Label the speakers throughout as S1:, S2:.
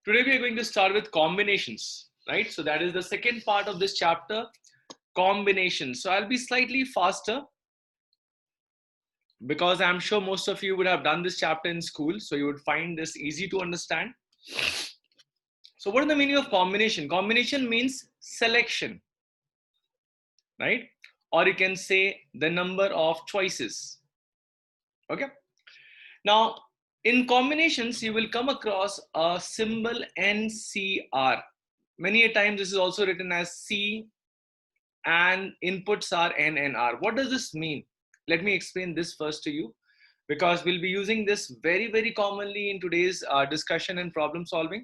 S1: Today we are going to start with combinations, right? So that is the second part of this chapter, combinations. So I'll be slightly faster because I'm sure most of you would have done this chapter in school, so you would find this easy to understand. So what is the meaning of combination? Combination means selection, right? Or you can say the number of choices. Okay. Now, in combinations, you will come across a symbol NCR. Many a times this is also written as C and inputs are N and R. What does this mean? Let me explain this first to you because we'll be using this very, very commonly in today's discussion and problem solving.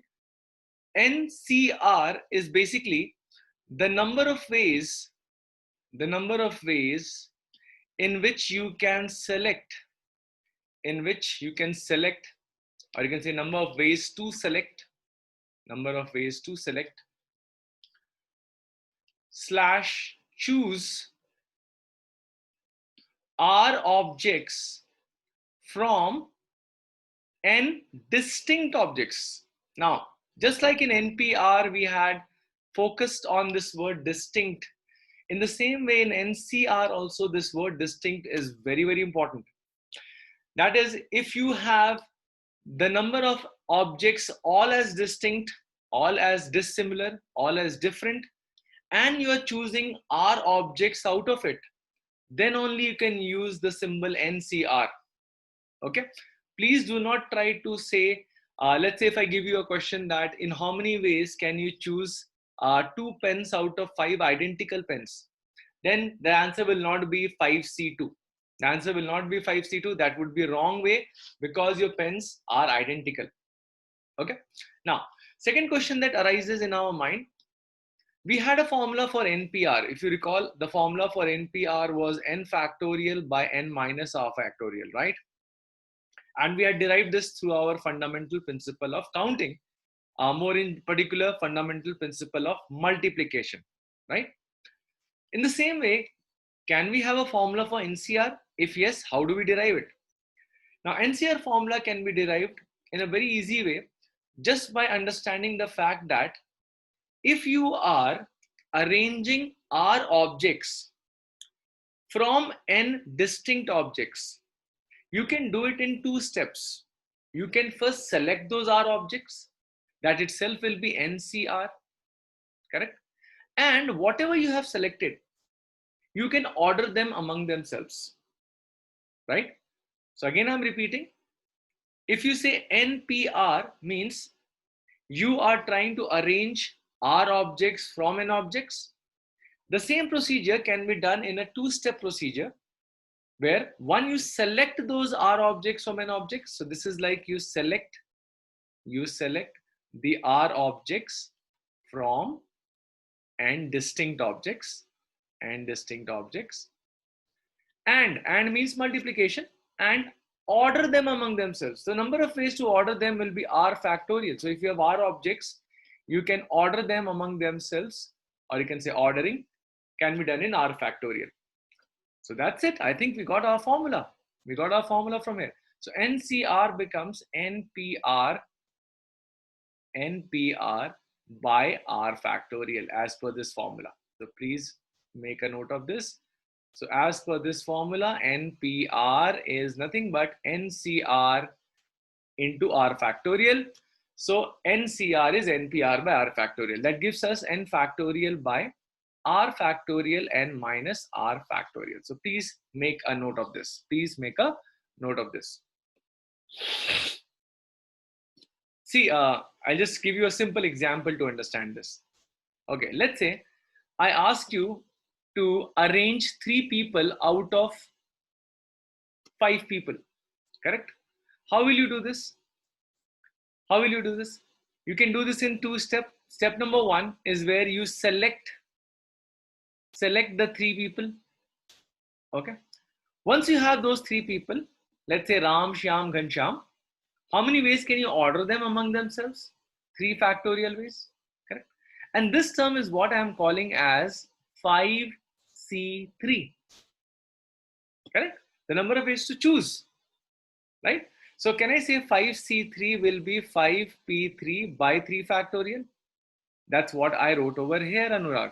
S1: NCR is basically the number of ways in which you can select, or you can say number of ways to select slash choose R objects from N distinct objects. Now, just like in NPR, we had focused on this word distinct. In the same way, in NCR also, this word distinct is very, very important. That is, if you have the number of objects all as distinct, all as dissimilar, all as different, and you are choosing R objects out of it, then only you can use the symbol NCR. Okay, please do not try to say, let's say if I give you a question that in how many ways can you choose 2 pens out of 5 identical pens, then the answer will not be 5C2. The answer will not be 5C2. That would be wrong way because your pens are identical. Okay. Now, second question that arises in our mind, we had a formula for NPR. If you recall, the formula for NPR was n factorial by n minus r factorial, right? And we had derived this through our fundamental principle of counting, more in particular fundamental principle of multiplication, right? In the same way, can we have a formula for NCR? If yes, how do we derive it? Now, NCR formula can be derived in a very easy way just by understanding the fact that if you are arranging R objects from N distinct objects, you can do it in 2 steps. You can first select those R objects. That itself will be NCR, correct? And whatever you have selected, you can order them among themselves, right? So again, I'm repeating. If you say NPR means you are trying to arrange R objects from N objects, the same procedure can be done in a 2-step procedure where one, you select those R objects from N objects. So this is like you select the R objects from N distinct objects, and means multiplication, and order them among themselves. The number of ways to order them will be R factorial. So if you have R objects, you can order them among themselves, or you can say ordering can be done in R factorial. So that's it. I think we got our formula. We got our formula from here. So NCR becomes NPR by R factorial as per this formula. So please make a note of this. So as per this formula, NPR is nothing but NCR into R factorial. So NCR is NPR by R factorial. That gives us N factorial by R factorial n minus R factorial. So please make a note of this. See, I'll just give you a simple example to understand this. Okay, let's say I ask you to arrange 3 people out of 5 people, correct? How will you do this? You can do this in 2 steps. Step number 1 is where you select the 3 people. Okay. Once you have those 3 people, let's say Ram, Shyam, Ghanshyam, how many ways can you order them among themselves? 3 factorial ways, correct? And this term is what I am calling as 5C3, correct? The number of ways to choose, right? So can I say 5C3 will be 5P3 by 3 factorial? That's what I wrote over here, Anurag.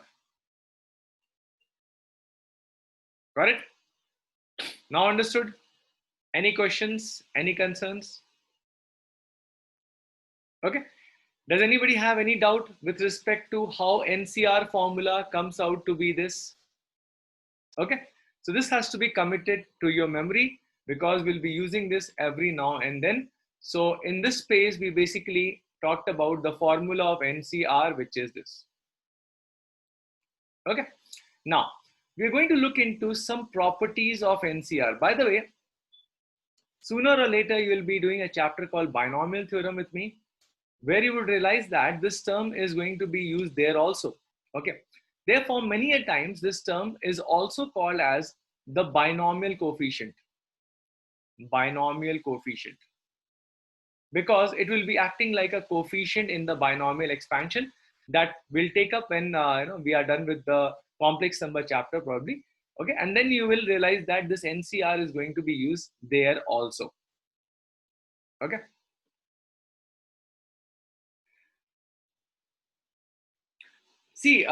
S1: Got it? Now understood? Any questions? Any concerns? Okay. Does anybody have any doubt with respect to how NCR formula comes out to be this? Okay. So this has to be committed to your memory because we'll be using this every now and then. So in this space, we basically talked about the formula of NCR, which is this. Okay. Now, we're going to look into some properties of NCR. By the way, sooner or later, you will be doing a chapter called binomial theorem with me, where you would realize that this term is going to be used there also. Okay. Therefore, many a times, this term is also called as the binomial coefficient. Binomial coefficient. Because it will be acting like a coefficient in the binomial expansion that we'll take up when we are done with the complex number chapter probably. Okay, and then you will realize that this NCR is going to be used there also. Okay. See,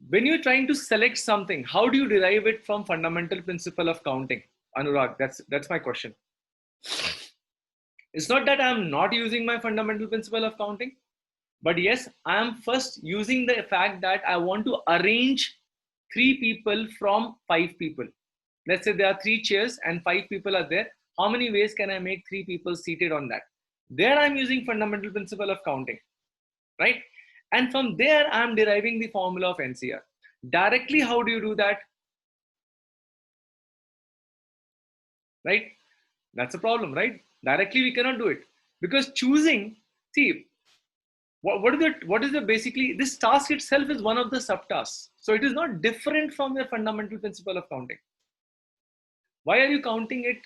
S1: when you're trying to select something, how do you derive it from fundamental principle of counting? Anurag, that's my question. It's not that I'm not using my fundamental principle of counting, but yes, I am first using the fact that I want to arrange 3 people from 5 people. Let's say there are 3 chairs and 5 people are there. How many ways can I make 3 people seated on that? There I'm using fundamental principle of counting, right? And from there, I'm deriving the formula of NCR. Directly, how do you do that? Right? That's a problem, right? Directly, we cannot do it because choosing, see, what is the basically, this task itself is one of the subtasks. So it is not different from your fundamental principle of counting. Why are you counting it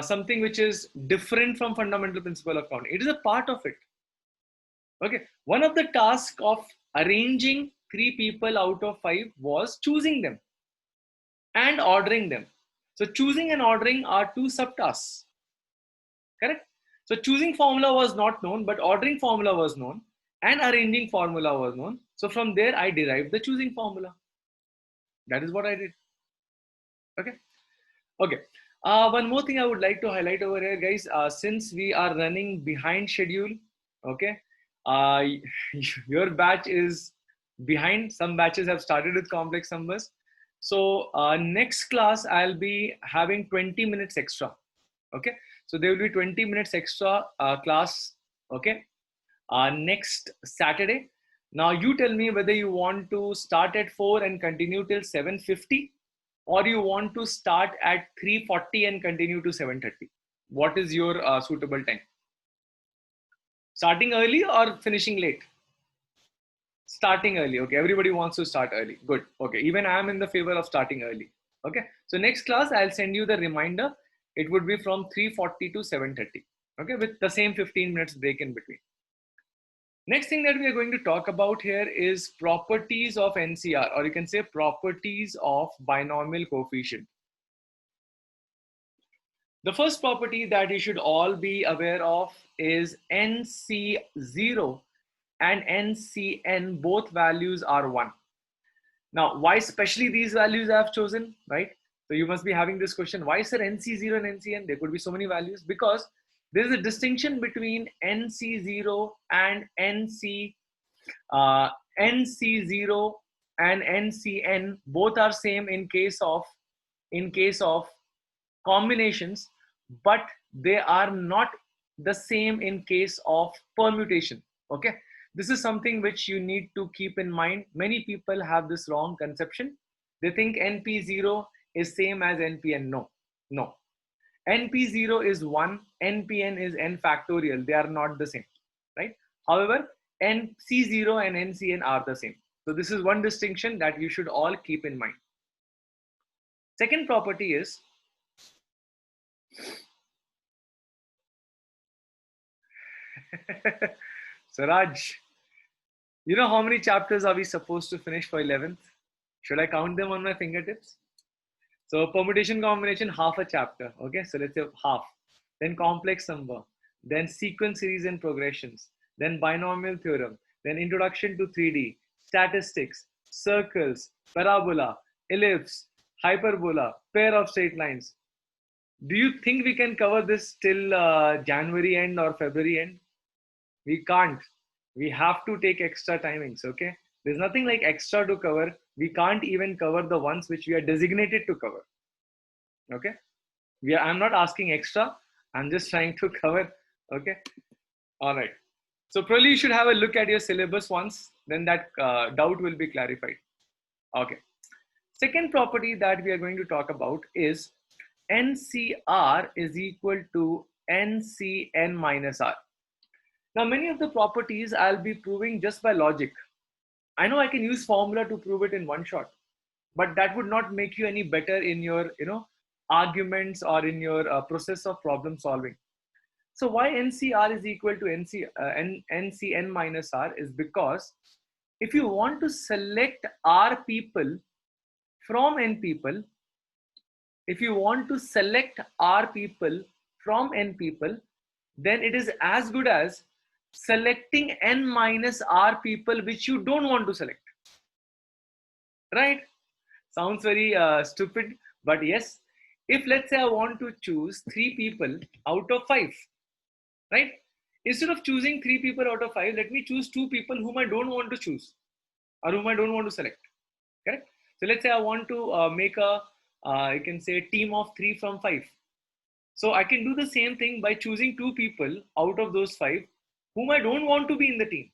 S1: something which is different from fundamental principle of counting? It is a part of it. Okay. One of the tasks of arranging 3 people out of 5 was choosing them and ordering them. So choosing and ordering are 2 subtasks. Correct? So choosing formula was not known, but ordering formula was known and arranging formula was known. So from there, I derived the choosing formula. That is what I did. Okay. Okay. One more thing I would like to highlight over here, guys. Since we are running behind schedule, okay, your batch is behind. Some batches have started with complex numbers. So next class, I'll be having 20 minutes extra. Okay. So there will be 20 minutes extra class. Okay. Next Saturday. Now you tell me whether you want to start at 4 and continue till 7:50, or you want to start at 3:40 and continue to 7:30. What is your suitable time? Starting early or finishing late? Starting early. Okay, everybody wants to start early. Good. Okay, even I am in the favor of starting early. Okay, so next class I'll send you the reminder. It would be from 3:40 to 7:30. Okay, with the same 15 minutes break in between. Next thing that we are going to talk about here is properties of NCR, or you can say properties of binomial coefficient. The first property that you should all be aware of is NC0 and NCN, both values are 1. Now, why especially these values I have chosen, right? So you must be having this question, why sir NC0 and NCN? There could be so many values because there is a distinction between NC0 and NC0 and NCN. Both are same in case of combinations, but they are not the same in case of permutation. Okay, this is something which you need to keep in mind. Many people have this wrong conception. They think NP0 is same as NPN. No. NP0 is 1, NPN is n factorial. They are not the same, right? However, NC0 and NCN are the same. So this is one distinction that you should all keep in mind. Second property is Siraj, you know how many chapters are we supposed to finish for 11th? Should I count them on my fingertips? So permutation combination, half a chapter. Okay, so let's say half. then complex number, then sequence series and progressions, then binomial theorem, then introduction to 3D, statistics, circles, parabola, ellipse, hyperbola, pair of straight lines. Do you think we can cover this till January end or February end? We can't. We have to take extra timings. Okay, there's nothing like extra to cover. We can't even cover the ones which we are designated to cover. Okay, I'm not asking extra, I'm just trying to cover. Okay, all right. So probably you should have a look at your syllabus once, then that doubt will be clarified. Okay, second property that we are going to talk about is NCR is equal to NCN minus R. Now many of the properties I'll be proving just by logic. I know I can use formula to prove it in one shot, but that would not make you any better in your arguments or in your process of problem solving. So why NCR is equal to NCN minus R is because if you want to select R people from N people, if you want to select R people from N people, then it is as good as selecting N minus R people which you don't want to select. Right? Sounds very stupid, but yes, if let's say I want to choose 3 people out of 5, right? Instead of choosing 3 people out of 5, let me choose 2 people whom I don't want to choose or whom I don't want to select. Correct? So let's say I want to make a, you can say, a team of 3 from 5. So I can do the same thing by choosing 2 people out of those 5 whom I don't want to be in the team,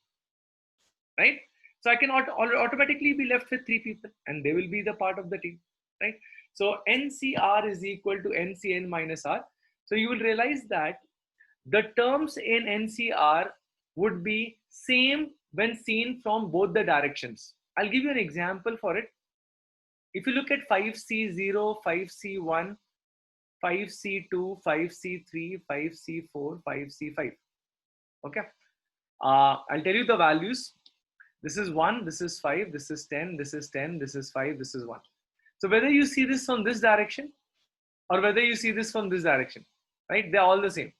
S1: right? So I can automatically be left with 3 people and they will be the part of the team, right? So NCR is equal to NCN minus R. So you will realize that the terms in NCR would be same when seen from both the directions. I'll give you an example for it. If you look at 5C0, 5C1, 5C2, 5C3, 5C4, 5C5. Okay. I'll tell you the values. This is 1, this is 5, this is 10, this is 10, this is 5, this is 1. So whether you see this from this direction or whether you see this from this direction, right? They're all the same.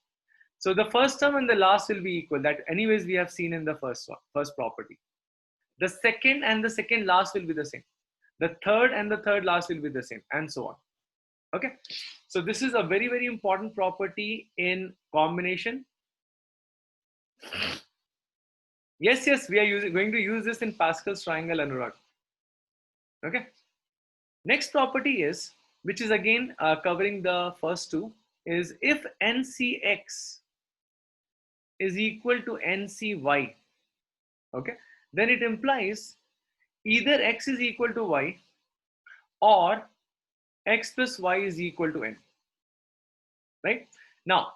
S1: So the first term and the last will be equal. That anyways we have seen in the first property. The second and the second last will be the same. The third and the third last will be the same, and so on. Okay. So this is a very, very important property in combination. Yes, we are going to use this in Pascal's triangle, Anurag. Okay. Next property is, which is again covering the first two, is if NCX is equal to NCY, okay, then it implies either X is equal to Y or X plus Y is equal to N, right? Now,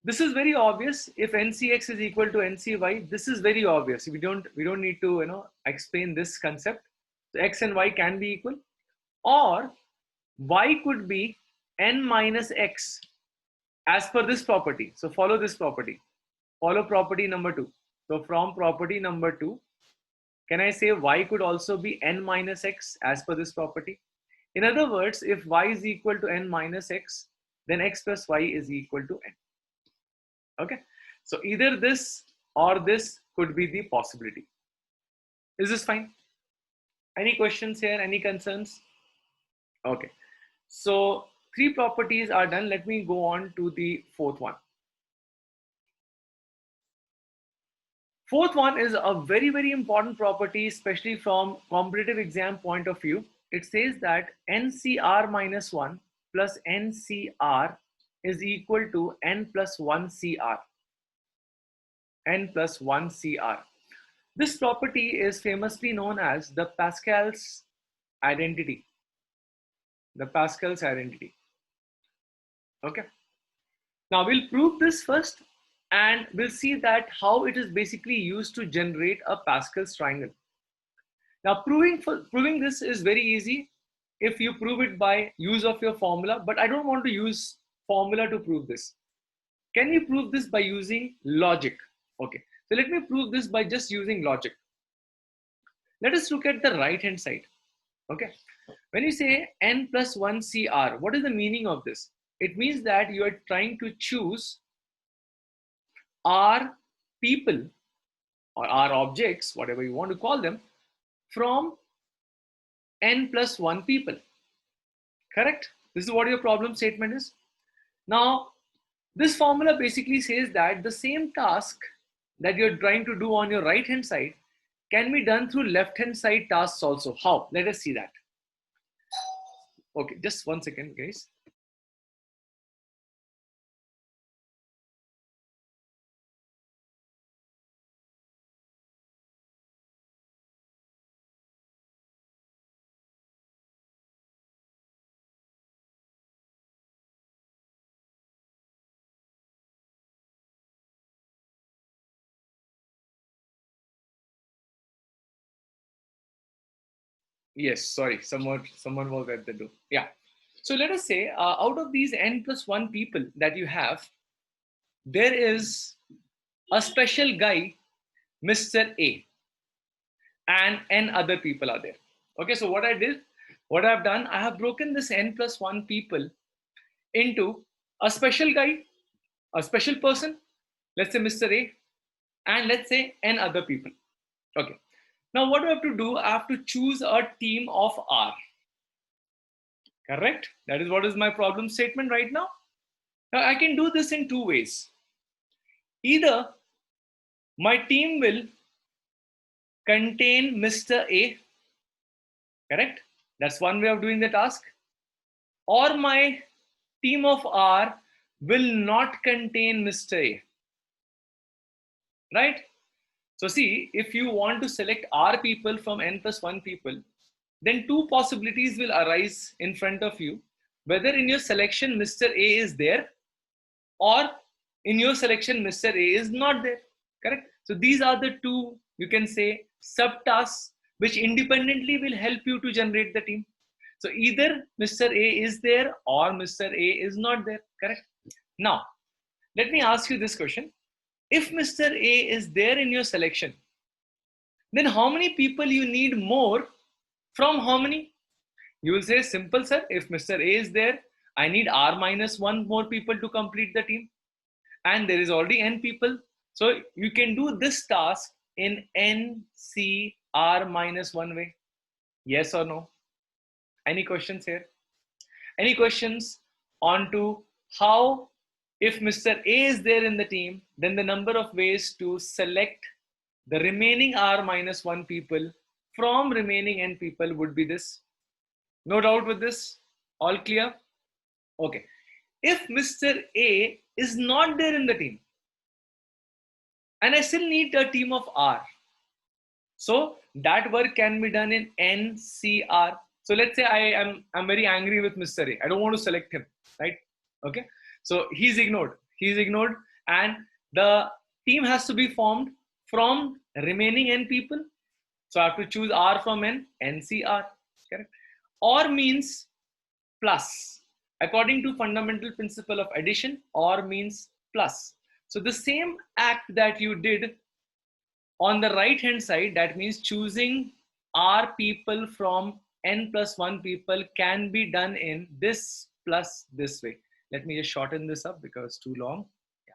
S1: this is very obvious. If NCX is equal to NCY, this is very obvious. We don't need to explain this concept. So X and Y can be equal, or Y could be N minus X as per this property. So follow this property. Follow property number 2. So from property number 2, can I say Y could also be N minus X as per this property? In other words, if Y is equal to N minus X, then X plus Y is equal to N. Okay, so either this or this could be the possibility. Is this fine? Any questions here? Any concerns? Okay, so 3 properties are done. Let me go on to the fourth one. Fourth one is a very, very important property, especially from competitive exam point of view. It says that NCR minus 1 plus NCR is equal to N plus 1 CR. N plus 1 CR. This property is famously known as the Pascal's identity. The Pascal's identity. Okay. Now we'll prove this first and we'll see that how it is basically used to generate a Pascal's triangle. Now proving this is very easy if you prove it by use of your formula, but I don't want to use formula to prove this. Can you prove this by using logic? Okay, so let me prove this by just using logic. Let us look at the right hand side. Okay, when you say N plus 1 CR, what is the meaning of this? It means that you are trying to choose R people or R objects, whatever you want to call them, from n plus 1 people. Correct? This is what your problem statement is. Now, this formula basically says that the same task that you're trying to do on your right hand side can be done through left hand side tasks also. How? Let us see that. Okay, just 1 second, guys. Yes, sorry, someone was at the door. Yeah. So let us say out of these n plus 1 people that you have, there is a special guy, Mr. A, and n other people are there. Okay, so what I've done, I have broken this n plus 1 people into a special guy, a special person, let's say Mr. A, and let's say n other people. Okay. Now what do I have to do? I have to choose a team of R. Correct? That is what is my problem statement right now. Now I can do this in two ways. Either my team will contain Mr. A, correct? That's one way of doing the task. Or my team of R will not contain Mr. A, right? So see, if you want to select R people from n plus 1 people, then two possibilities will arise in front of you. Whether in your selection Mr. A is there, or in your selection Mr. A is not there, correct? So these are the two, you can say, subtasks which independently will help you to generate the team. So either Mr. A is there or Mr. A is not there, correct? Now, let me ask you this question. If Mr. A is there in your selection, then how many people you need more from how many? You will say, simple, sir. If Mr. A is there, I need R minus 1 more people to complete the team. And there is already n people. So you can do this task in NCR minus 1 way. Yes or no? Any questions here? Any questions on to how, if Mr. A is there in the team, then the number of ways to select the remaining R minus 1 people from remaining n people would be this. No doubt with this? All clear? Okay. If Mr. A is not there in the team, and I still need a team of R, so that work can be done in NCR. So let's say I'm very angry with Mr. A. I don't want to select him, right? Okay. So he's ignored. He's ignored, and the team has to be formed from remaining n people. So I have to choose R from n, NCR, correct? Or means plus. According to fundamental principle of addition, or means plus. So the same act that you did on the right hand side, that means choosing R people from n plus 1 people, can be done in this plus this way. Let me just shorten this up because it's too long. Yeah.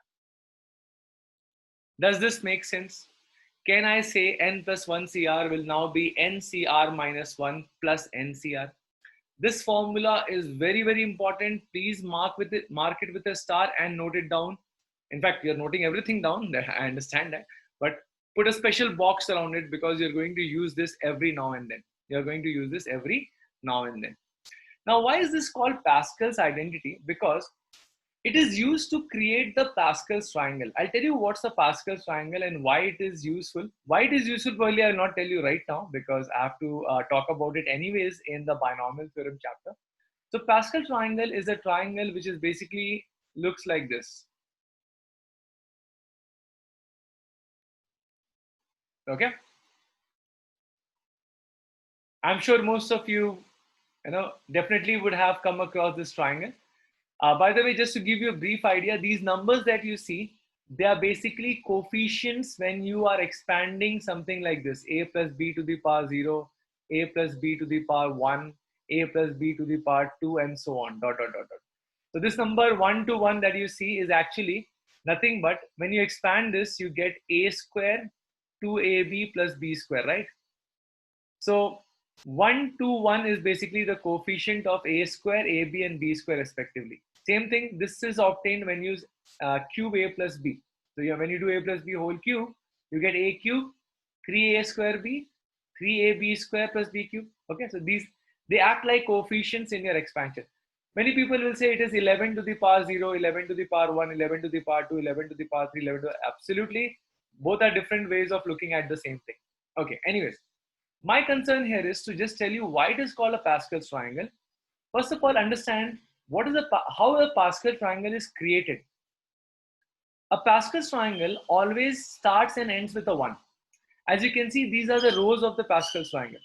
S1: Does this make sense? Can I say n plus 1 CR will now be NCR minus 1 plus NCR? This formula is very, very important. Please mark it with a star and note it down. In fact, you're noting everything down. I understand that, but put a special box around it because you're going to use this every now and then. You're going to use this every now and then. Now, why is this called Pascal's identity? Because it is used to create the Pascal's triangle. I'll tell you what's the Pascal's triangle and why it is useful. Why it is useful, probably I'll not tell you right now because I have to talk about it anyways in the binomial theorem chapter. So Pascal triangle is a triangle which is basically looks like this. Okay. I'm sure most of you, definitely would have come across this triangle. By the way, just to give you a brief idea, these numbers that you see, they are basically coefficients when you are expanding something like this: a plus b to the power 0, a plus b to the power 1, a plus b to the power 2, and so on, dot, dot, dot, dot. So this number 1 to 1 that you see is actually nothing but when you expand this, you get a square 2ab plus b square, right? So 1 to 1 is basically the coefficient of a square, ab and b square respectively. Same thing, this is obtained when you cube a plus b. So when you do a plus b whole cube, you get a cube, 3a square b, 3ab square plus b cube. Okay, so these, they act like coefficients in your expansion. Many people will say it is 11 to the power 0, 11 to the power 1, 11 to the power 2, 11 to the power 3, 11 to, absolutely, both are different ways of looking at the same thing. Okay, anyways, my concern here is to just tell you why it is called a Pascal's triangle. First of all, understand what is how a Pascal triangle is created. A Pascal's triangle always starts and ends with a 1. As you can see, these are the rows of the Pascal's triangle.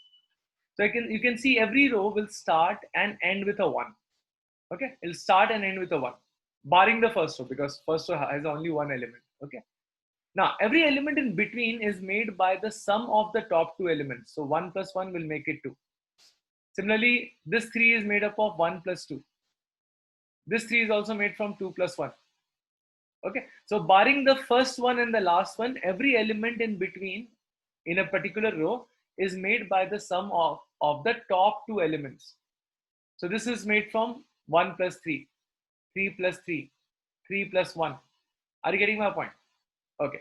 S1: So you can see every row will start and end with a 1. Okay, it'll start and end with a 1, barring the first row, because first row has only one element. Okay. Now, every element in between is made by the sum of the top two elements. So 1 plus 1 will make it 2. Similarly, this 3 is made up of 1 plus 2. This 3 is also made from 2 plus 1. Okay, so barring the first one and the last one, every element in between in a particular row is made by the sum of the top two elements. So this is made from 1 plus 3, 3 plus 3, 3 plus 1. Are you getting my point? Okay.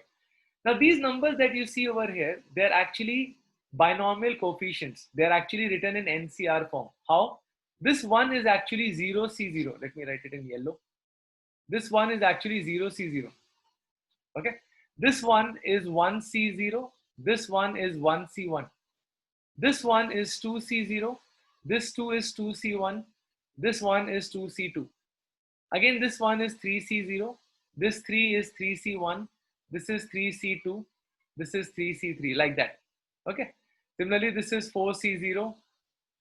S1: Now these numbers that you see over here, they're actually binomial coefficients. They're actually written in NCR form. How? This one is actually 0C0. Let me write it in yellow. This one is actually 0C0. Okay. This one is 1C0. This one is 1C1. This one is 2C0. This 2 is 2C1. This one is 2C2. Again, this one is 3C0. This 3 is 3C1. This is 3C2. This is 3C3, like that. Okay. Similarly, this is 4C0,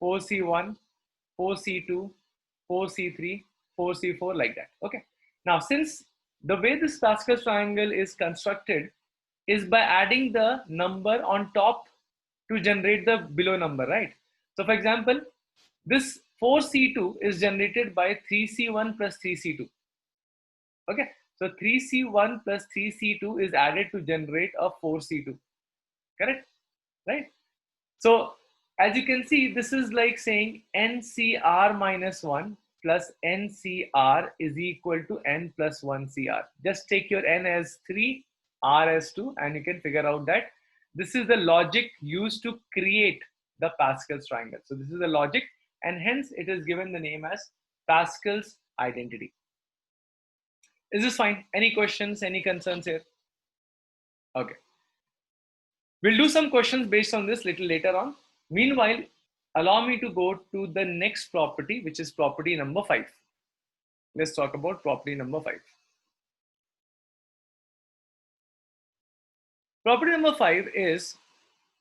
S1: 4C1, 4C2, 4C3, 4C4, like that. Okay. Now, since the way this Pascal's triangle is constructed is by adding the number on top to generate the below number, right? So, for example, this 4C2 is generated by 3C1 plus 3C2. Okay. So 3C1 plus 3C2 is added to generate a 4C2. Correct? Right? So as you can see, this is like saying NCR minus 1 plus NCR is equal to N plus 1 CR. Just take your N as 3, R as 2, and you can figure out that this is the logic used to create the Pascal's triangle. So this is the logic, and hence it is given the name as Pascal's identity. Is this fine? Any questions, any concerns here? Okay. We'll do some questions based on this little later on. Meanwhile, allow me to go to the next property, which is property number 5. Let's talk about property number 5. Property number 5 is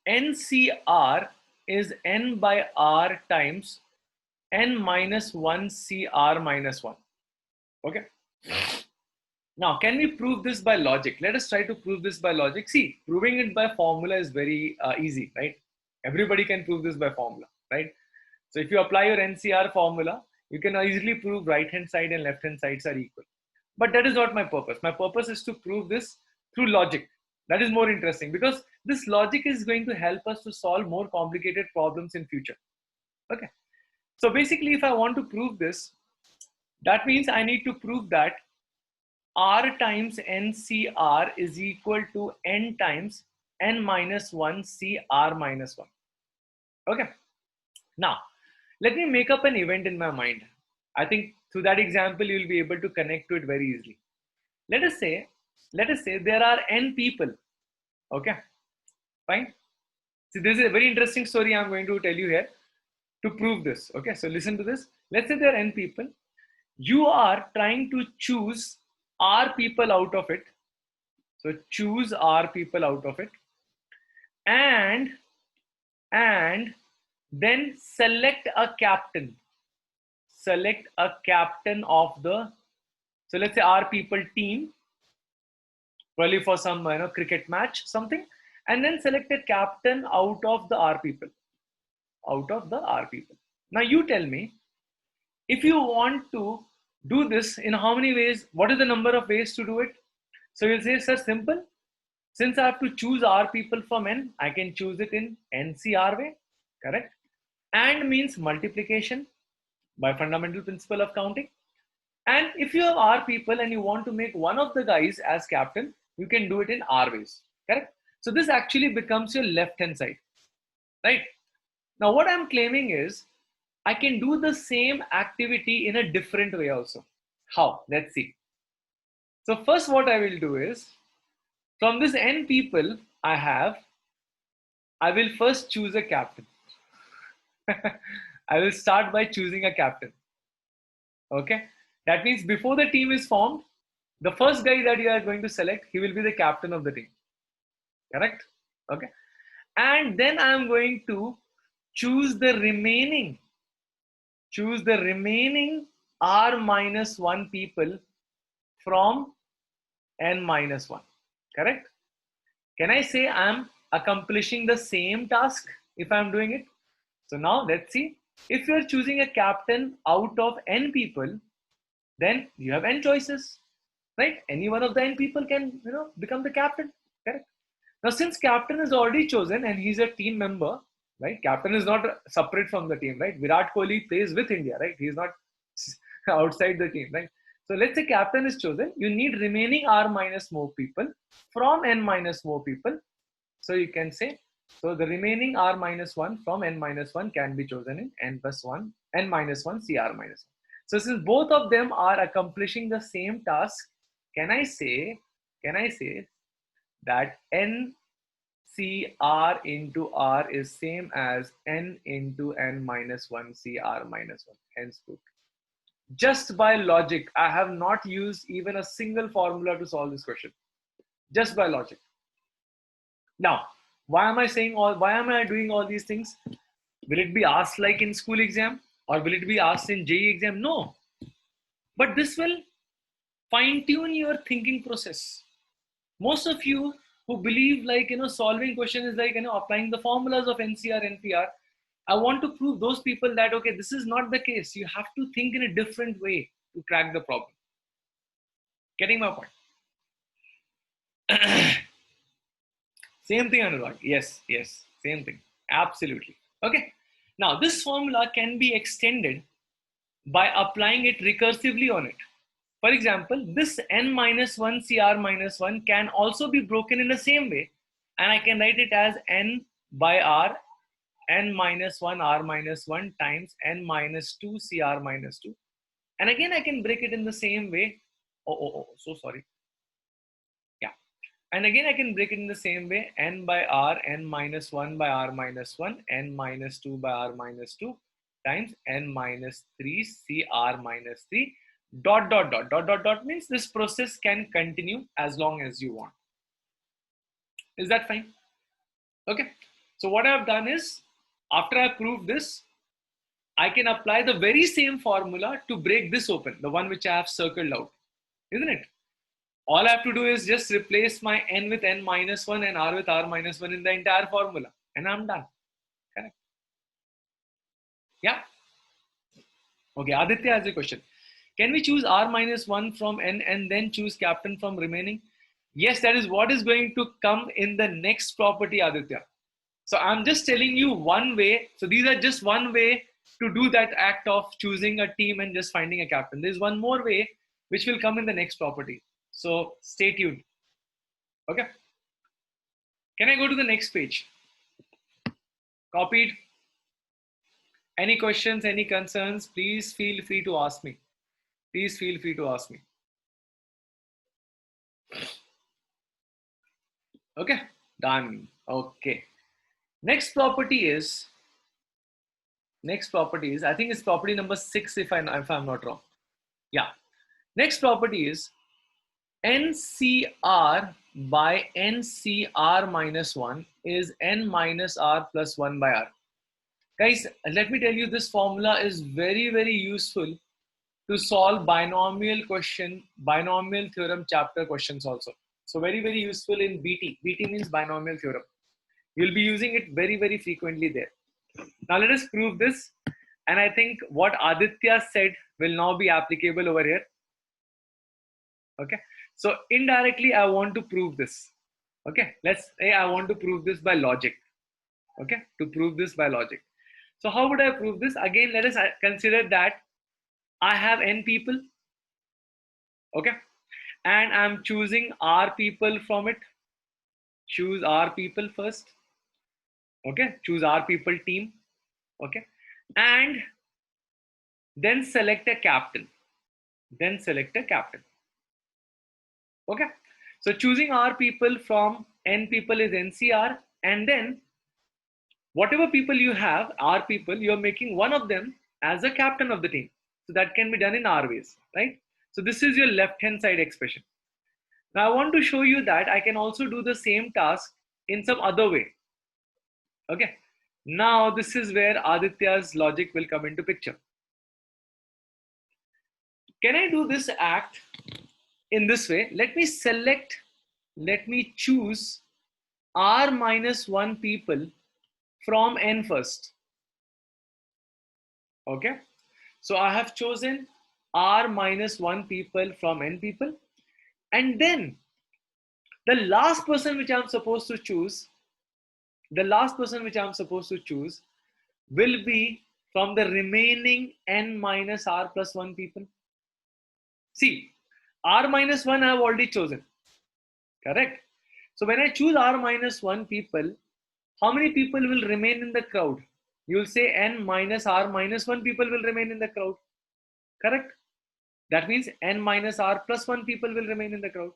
S1: NCR is N by R times N minus 1 CR minus 1. Okay. Now, can we prove this by logic? Let us try to prove this by logic. See, proving it by formula is very easy, right? Everybody can prove this by formula, right? So if you apply your NCR formula, you can easily prove right-hand side and left-hand sides are equal. But that is not my purpose. My purpose is to prove this through logic. That is more interesting because this logic is going to help us to solve more complicated problems in future. Okay. So basically, if I want to prove this, that means I need to prove that R times NCR is equal to N times N minus 1 CR minus 1. Okay. Now, let me make up an event in my mind. I think through that example, you'll be able to connect to it very easily. Let us say there are N people. Okay. Fine. So this is a very interesting story I'm going to tell you here to prove this. Okay. So listen to this. Let's say there are N people. You are trying to choose R people out of it. So choose R people out of it. And then select a captain. Select a captain of the, so let's say R people team, probably for some cricket match, something. And then select a captain out of the R people. Out of the R people. Now you tell me, if you want to do this in how many ways? What is the number of ways to do it? So you'll say, sir, simple. Since I have to choose R people from N, I can choose it in NCR way, correct? And means multiplication by fundamental principle of counting. And if you have R people and you want to make one of the guys as captain, you can do it in R ways, correct? So this actually becomes your left hand side, right? Now what I'm claiming is I can do the same activity in a different way also. How? Let's see. So first what I will do is, from this N people I have, I will first choose a captain. I will start by choosing a captain. Okay. That means before the team is formed, the first guy that you are going to select, he will be the captain of the team. Correct? Okay. And then I am going to choose the remaining R minus 1 people from N minus 1. Correct? Can I say I am accomplishing the same task if I am doing it? So now let's see. If you are choosing a captain out of N people, then you have N choices, right? Any one of the N people can, become the captain, correct? Now, since captain is already chosen and he's a team member, right? Captain is not separate from the team, right? Virat Kohli plays with India, right? He's not outside the team, right? So let's say captain is chosen. You need remaining R minus more people from N minus more people. So you can say, so the remaining R minus 1 from N minus 1 can be chosen in N plus 1, N minus 1 CR minus 1. So since both of them are accomplishing the same task, can I say that N CR into R is same as N into N minus 1 CR minus 1, hence proof. Just by logic, I have not used even a single formula to solve this question. Just by logic. Now, why am I doing all these things? Will it be asked like in school exam or will it be asked in JEE exam? No. But this will fine tune your thinking process. Most of you who believe like, solving question is like, applying the formulas of NCR, NPR. I want to prove those people that, okay, this is not the case. You have to think in a different way to crack the problem. Getting my point? Same thing, Anurag. Yes, same thing. Absolutely. Okay. Now, this formula can be extended by applying it recursively on it. For example, this N minus 1 CR minus 1 can also be broken in the same way. And I can write it as N by R, N minus 1 R minus 1 times N minus 2 CR minus 2. And again, I can break it in the same way. So sorry. Yeah. And again, I can break it in the same way. N by R, N minus 1 by R minus 1, N minus 2 by R minus 2 times N minus 3 CR minus 3. Dot means this process can continue as long as you want. Is that fine? Okay. So what I've done is, after I prove this, I can apply the very same formula to break this open, the one which I have circled out, isn't it? All I have to do is just replace my N with N minus 1 and R with R minus 1 in the entire formula, and I'm done. Correct? Yeah? Okay, Aditya has a question. Can we choose R minus 1 from N and then choose captain from remaining? Yes, that is what is going to come in the next property, Aditya. So I'm just telling you one way. So these are just one way to do that act of choosing a team and just finding a captain. There's one more way which will come in the next property. So stay tuned. Okay. Can I go to the next page? Copied. Any questions, any concerns, please feel free to ask me. Please feel free to ask me. Okay, done. Okay. Next property is, I think it's property number 6 if I'm not wrong. Yeah. Next property is NCR by NCR minus 1 is N minus R plus 1 by R. Guys, let me tell you, this formula is very, very useful to solve binomial theorem chapter questions also. So very, very useful in BT. BT means binomial theorem. You'll be using it very, very frequently there. Now let us prove this. And I think what Aditya said will now be applicable over here. Okay. So indirectly, I want to prove this. Okay. Let's say I want to prove this by logic. Okay. To prove this by logic. So how would I prove this? Again, let us consider that I have n people. Okay. And I'm choosing r people from it. Choose r people first. Okay. Choose r people team. Okay. And then select a captain. Then select a captain. Okay. So choosing r people from n people is NCR, and then whatever people you have, r people, you're making one of them as a captain of the team. So that can be done in r ways, right? So this is your left hand side expression. Now I want to show you that I can also do the same task in some other way. Okay. Now this is where Aditya's logic will come into picture. Can I do this act in this way? Let me choose r minus 1 people from n first. Okay. So I have chosen r minus 1 people from n people. And then the last person which I'm supposed to choose, will be from the remaining n minus r plus 1 people. See, r minus 1 I have already chosen. Correct? So when I choose r minus 1 people, how many people will remain in the crowd? You will say n minus r minus 1 people will remain in the crowd. Correct? That means n minus r plus 1 people will remain in the crowd.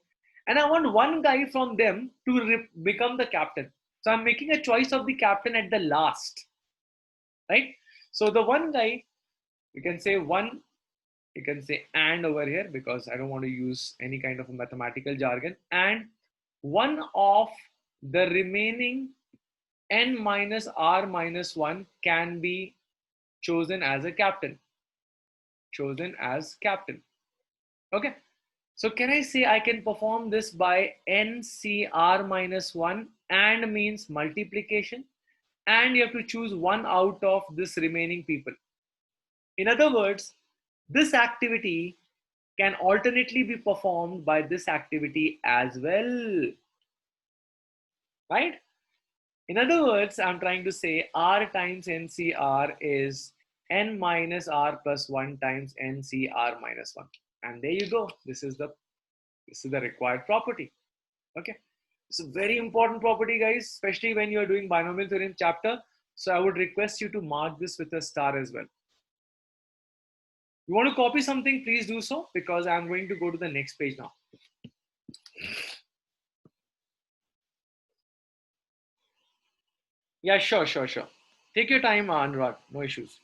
S1: And I want one guy from them to become the captain. So I'm making a choice of the captain at the last. Right? So the one guy, you can say one, you can say and over here because I don't want to use any kind of a mathematical jargon. And one of the remaining n minus r minus 1 can be chosen as a captain. Chosen as captain. Okay. So can I say I can perform this by NCR minus 1 and means multiplication, and you have to choose one out of this remaining people. In other words, this activity can alternately be performed by this activity as well. Right? In other words, I'm trying to say R times NCR is N minus R plus 1 times NCR minus 1. And there you go. This is the required property. Okay. It's a very important property, guys, especially when you're doing binomial theorem chapter. So I would request you to mark this with a star as well. You want to copy something, please do so because I'm going to go to the next page now. Yeah, sure. Take your time, Anurag. No issues.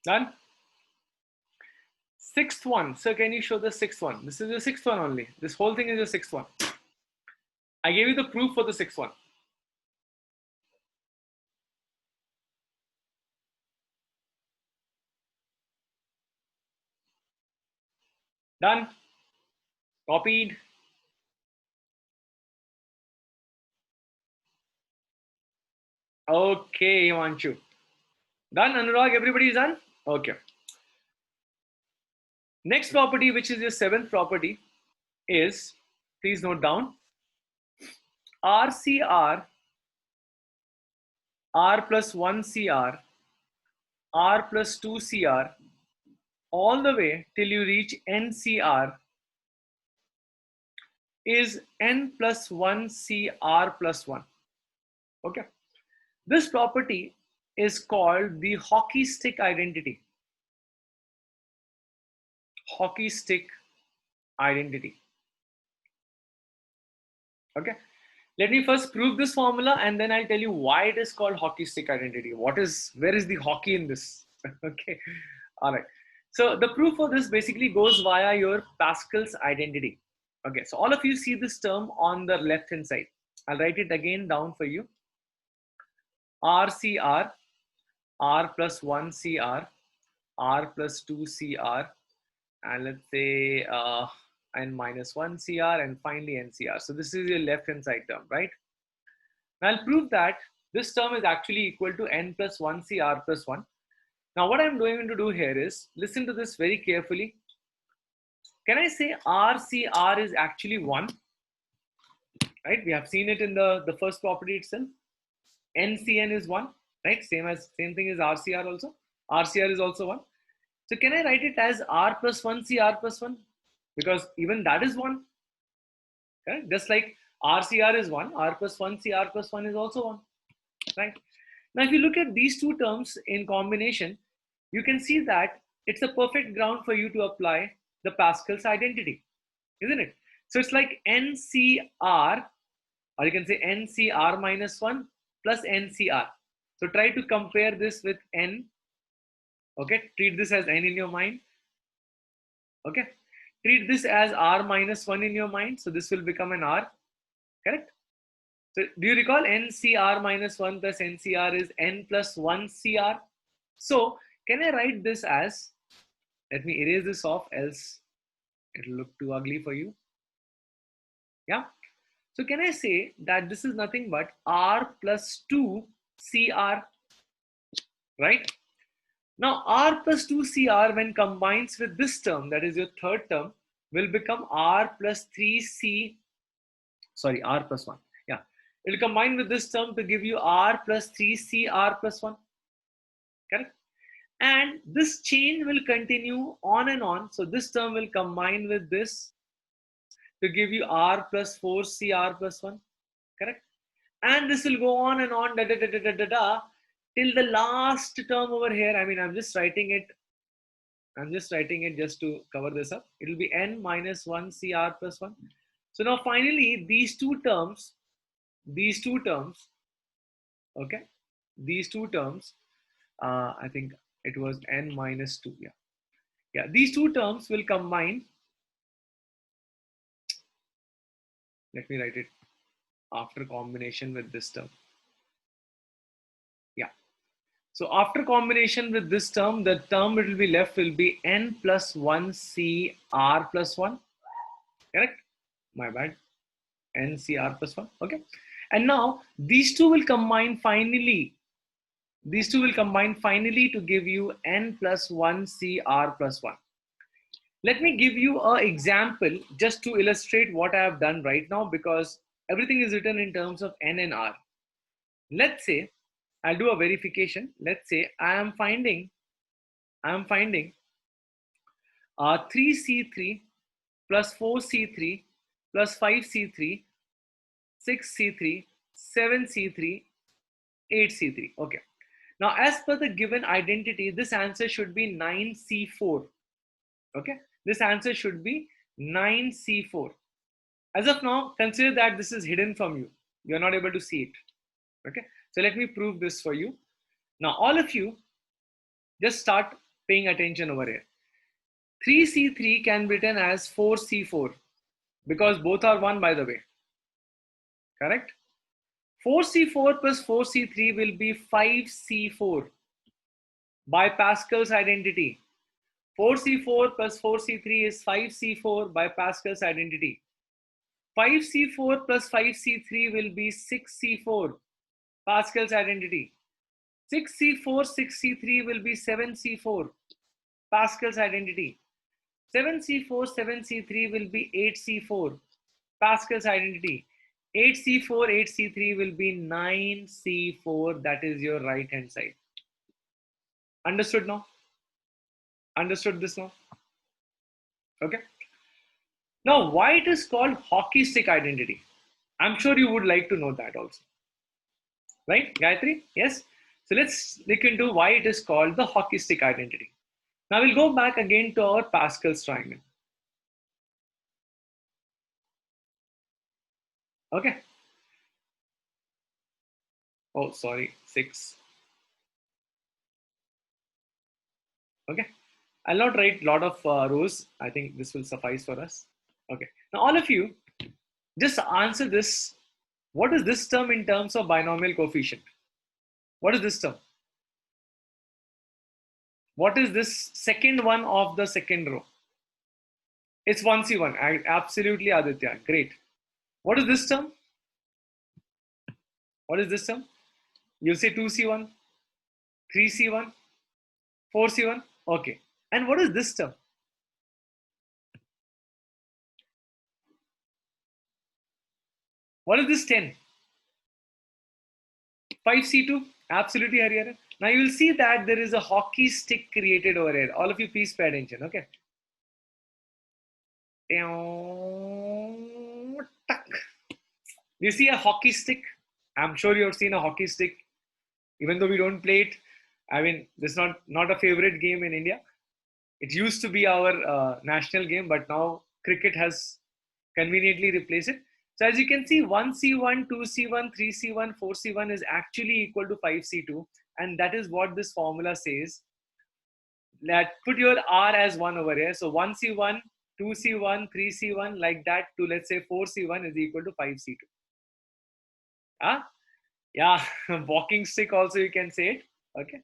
S1: Done? Sixth one. Sir, can you show the sixth one? This is the sixth one only. This whole thing is the sixth one. I gave you the proof for the sixth one. Done? Copied? Okay, Himanshu. Done, Anurag? Everybody is done? Okay. Next property, which is your seventh property, is, please note down, RCR, R plus 1 CR, R plus 2 CR, all the way till you reach NCR is N plus 1 CR plus 1. Okay. This property is called the hockey stick identity. Hockey stick identity. Okay. Let me first prove this formula and then I'll tell you why it is called hockey stick identity. Where is the hockey in this? Okay. All right. So the proof for this basically goes via your Pascal's identity. Okay. So all of you see this term on the left hand side. I'll write it again down for you. RCR, R plus 1 CR, R plus 2 CR, and let's say n minus 1 CR and finally NCR. So this is your left hand side term, right? Now I'll prove that this term is actually equal to n plus 1 CR plus 1. Now what I'm going to do here is, listen to this very carefully. Can I say RCR is actually 1? Right? We have seen it in the first property itself. NCN is 1, right? Same thing as RCR also. RCR is also 1. So can I write it as R plus 1 CR plus 1? Because even that is 1. Correct? Just like RCR is 1, R plus 1 CR plus 1 is also 1. Right? Now if you look at these two terms in combination, you can see that it's a perfect ground for you to apply the Pascal's identity, isn't it? So it's like NCR, or you can say NCR minus 1 plus NCR. So try to compare this with N. Okay, treat this as N in your mind. Okay, treat this as R minus 1 in your mind. So this will become an R, correct? So do you recall NCR minus 1 plus NCR is N plus 1 CR? So can I write this as, let me erase this off, else it'll look too ugly for you. Yeah. So can I say that this is nothing but R plus 2 CR, right? Now R plus 2 CR when combines with this term, that is your third term, will become R plus 3C, sorry, R plus 1. Yeah, it will combine with this term to give you R plus 3CR plus 1, correct? And this chain will continue on and on. So this term will combine with this to give you R plus 4CR plus 1, correct? And this will go on and on, till the last term over here. I mean, I'm just writing it just to cover this up. It will be N minus 1 CR plus 1. So now finally, these two terms, okay, these two terms, I think it was N minus 2. Yeah, these two terms will combine. Let me write it after combination with this term. Yeah. So after combination with this term, the term it will be left will be N plus 1 CR plus 1. Correct? My bad. NCR plus 1. Okay. And now these two will combine finally. These two will combine finally to give you N plus 1 CR plus 1. Let me give you an example just to illustrate what I have done right now, because everything is written in terms of N and R. Let's say I'll do a verification. Let's say I am finding 3C3 plus 4C3 plus 5C3, 6C3, 7C3, 8C3. Okay. Now, as per the given identity, this answer should be 9C4. Okay. This answer should be 9C4. As of now, consider that this is hidden from you. You're not able to see it. Okay. So let me prove this for you. Now, all of you, just start paying attention over here. 3C3 can be written as 4C4 because both are 1, by the way. Correct? 4C4 plus 4C3 will be 5C4 by Pascal's identity. 4C4 plus 4C3 is 5C4 by Pascal's identity. 5C4 plus 5C3 will be 6C4, Pascal's identity. 6C4, 6C3 will be 7C4, Pascal's identity. 7C4, 7C3 will be 8C4, Pascal's identity. 8C4, 8C3 will be 9C4, that is your right hand side. Understood now? Understood this now? Okay. Now, why it is called hockey stick identity? I'm sure you would like to know that also. Right, Gayatri? Yes? So let's look into why it is called the hockey stick identity. Now we'll go back again to our Pascal's triangle. Okay. Oh, sorry, 6. Okay. I'll not write a lot of rows. I think this will suffice for us. Okay. Now all of you, just answer this. What is this term in terms of binomial coefficient? What is this term? What is this second one of the second row? It's 1C1. Absolutely, Aditya. Great. What is this term? What is this term? You'll say 2C1, 3C1, 4C1. Okay. And what is this term? What is this 10? 5C2. Absolutely, Harihara. Now you will see that there is a hockey stick created over here. All of you, please pay attention. Okay. You see a hockey stick? I'm sure you have seen a hockey stick, even though we don't play it. I mean, this is not a favorite game in India. It used to be our national game, but now cricket has conveniently replaced it. So as you can see, 1C1, 2C1, 3C1, 4C1 is actually equal to 5C2. And that is what this formula says. Put your R as 1 over here. So 1C1, 2C1, 3C1, like that to, let's say, 4C1 is equal to 5C2. Ah, yeah, walking stick also you can say it. Okay,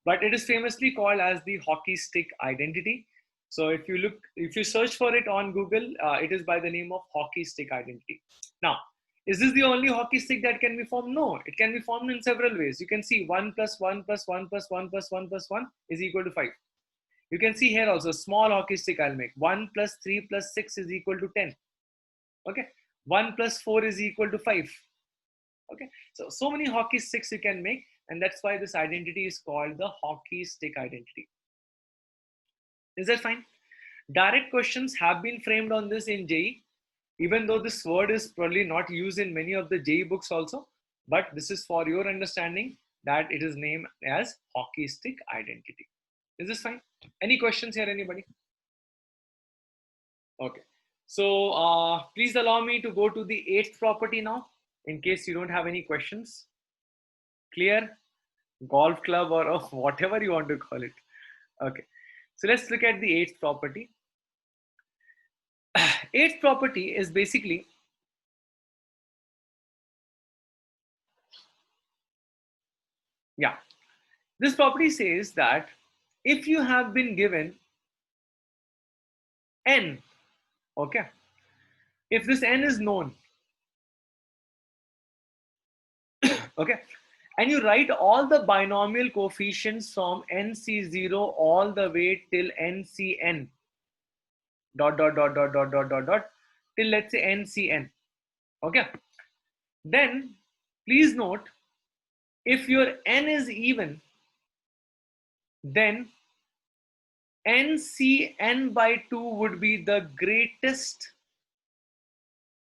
S1: but it is famously called as the hockey stick identity. So if you search for it on Google, it is by the name of hockey stick identity. Now, is this the only hockey stick that can be formed? No, it can be formed in several ways. You can see 1 plus 1 plus 1 plus 1 plus 1 plus 1 is equal to 5. You can see here also small hockey stick I'll make. 1 plus 3 plus 6 is equal to 10. Okay, 1 plus 4 is equal to 5. Okay, so many hockey sticks you can make, and that's why this identity is called the hockey stick identity. Is that fine? Direct questions have been framed on this in JEE, even though this word is probably not used in many of the JEE books also, but this is for your understanding that it is named as hockey stick identity. Is this fine? Any questions here, anybody? Okay, so please allow me to go to the eighth property now, in case you don't have any questions. Clear? Golf club or whatever you want to call it. Okay, so let's look at the eighth property. Eighth property is basically this property says that if you have been given n, okay, if this n is known, okay, and you write all the binomial coefficients from nc0 all the way till ncn dot dot dot dot dot dot dot dot till, let's say, ncn, okay, then please note, if your n is even, then ncn by 2 would be the greatest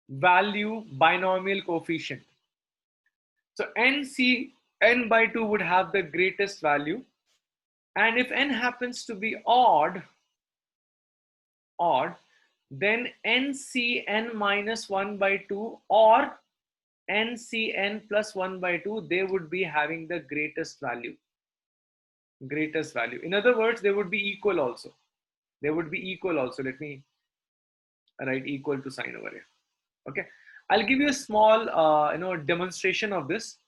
S1: value binomial coefficient. So ncn by 2 would have the greatest value, and if n happens to be odd, then ncn minus 1 by 2 or ncn plus 1 by 2, they would be having the greatest value. In other words, they would be equal also. Let me write equal to sign over here. Okay, I'll give you a small demonstration of this.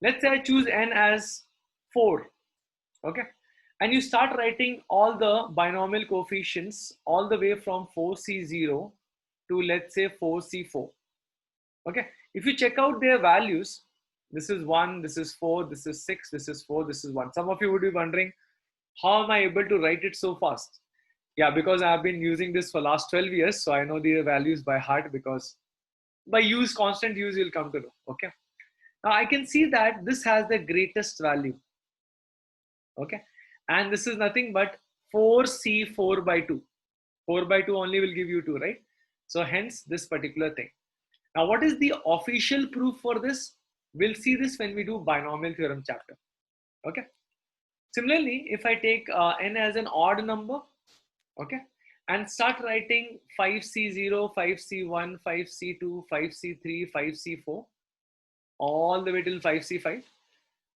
S1: Let's say I choose n as 4. Okay, and you start writing all the binomial coefficients all the way from 4c0 to, let's say, 4c4. Okay, if you check out their values, this is 1, this is 4, this is 6, this is 4, this is 1. Some of you would be wondering, how am I able to write it so fast? Yeah, because I've been using this for last 12 years, so I know the values by heart, because by constant use, you'll come to know. Okay, now I can see that this has the greatest value. Okay, and this is nothing but 4c4 by 2. 4 by 2 only will give you 2, right? So hence this particular thing. Now, what is the official proof for this? We'll see this when we do binomial theorem chapter. Okay. Similarly, if I take n as an odd number, okay, and start writing 5c0, 5c1, 5c2, 5c3, 5c4, all the way till 5c5.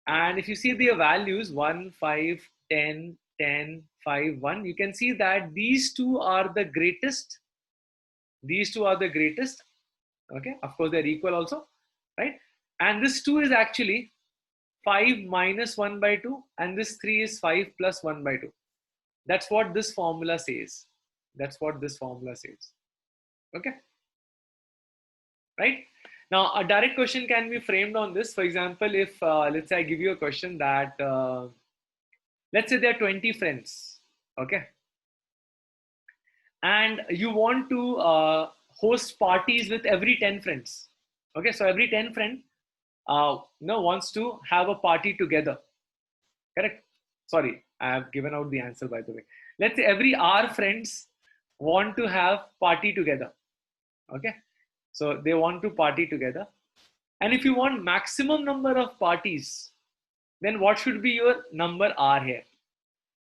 S1: And if you see the values 1, 5, 10, 10, 5, 1, you can see that these two are the greatest. Okay, of course they're equal also, right? And this 2 is actually 5 minus 1 by 2, and this 3 is 5 plus 1 by 2. That's what this formula says. That's what this formula says. Okay, right? Now, a direct question can be framed on this. For example, if let's say I give you a question that let's say there are 20 friends, okay, and you want to host parties with every 10 friends. Okay, so every 10 friend wants to have a party together. Correct? Sorry, I have given out the answer by the way. Let's say every our friends want to have party together. Okay, so they want to party together. And if you want maximum number of parties, then what should be your number R here?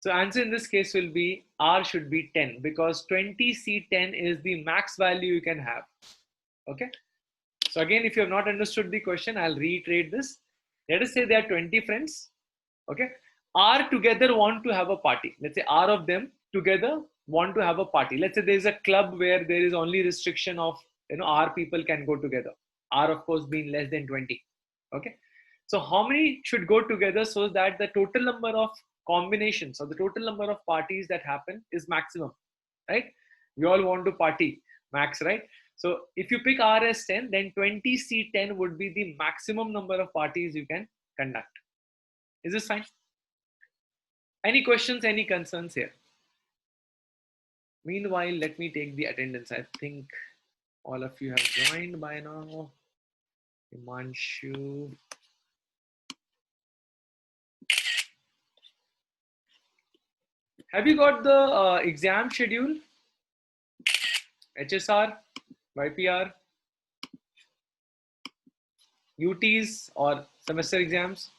S1: So answer in this case will be R should be 10 because 20C10 is the max value you can have. Okay. So again, if you have not understood the question, I'll reiterate this. Let us say there are 20 friends. Okay. R together want to have a party. Let's say R of them together want to have a party. Let's say there is a club where there is only restriction of, R people can go together. R of course being less than 20. Okay. So how many should go together so that the total number of combinations or the total number of parties that happen is maximum, right? We all want to party max, right? So if you pick R as 10, then 20C10 would be the maximum number of parties you can conduct. Is this fine? Any questions, any concerns here? Meanwhile, let me take the attendance. I think all of you have joined by now. Himanshu. Have you got the exam schedule? HSR, YPR, UTs or semester exams?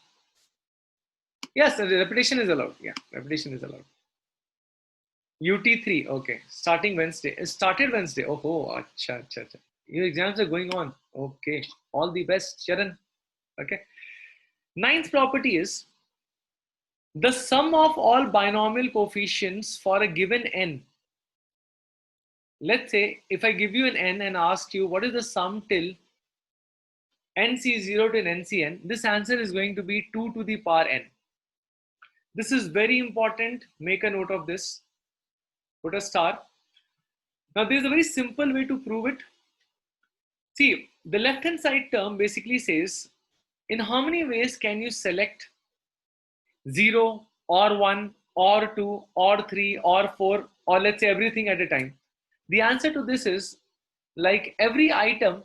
S1: Yes, the repetition is allowed. Yeah, repetition is allowed. UT3, okay. Starting Wednesday. It started Wednesday. Oh, acha, acha, acha. Your exams are going on. Okay. All the best, Sharon. Okay. Ninth property is the sum of all binomial coefficients for a given n. Let's say if I give you an n and ask you what is the sum till nc0 to ncn, this answer is going to be 2 to the power n. This is very important. Make a note of this. Put a star. Now there's a very simple way to prove it. See, the left hand side term basically says in how many ways can you select 0 or 1 or 2 or 3 or 4 or let's say everything at a time. The answer to this is like every item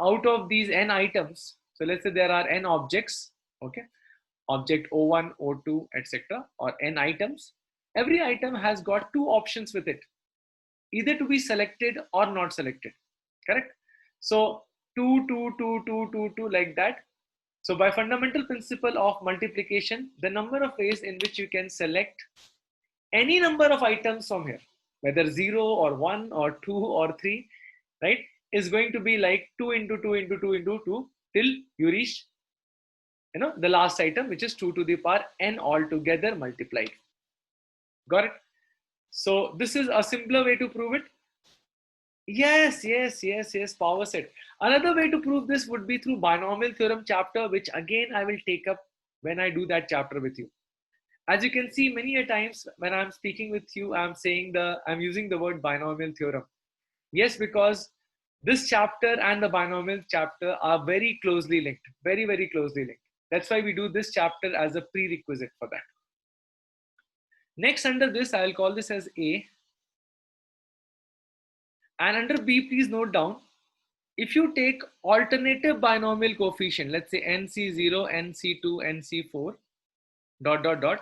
S1: out of these n items. So let's say there are n objects, okay, object O1, O2, etc. or n items. Every item has got two options with it, either to be selected or not selected. Correct? So 2, 2, 2, 2, 2, 2 like that. So by fundamental principle of multiplication, the number of ways in which you can select any number of items from here, whether 0 or 1 or 2 or 3, right, is going to be like 2 into 2 into 2 into 2 till you reach, the last item, which is 2 to the power n altogether multiplied. Got it? So this is a simpler way to prove it. Yes, power set. Another way to prove this would be through binomial theorem chapter, which again I will take up when I do that chapter with you. As you can see, many a times when I'm speaking with you, I'm using the word binomial theorem. Yes, because this chapter and the binomial chapter are very closely linked, very, very closely linked. That's why we do this chapter as a prerequisite for that. Next, under this, I'll call this as A. And under B, please note down, if you take alternative binomial coefficient, let's say NC0, NC2, NC4, dot, dot, dot,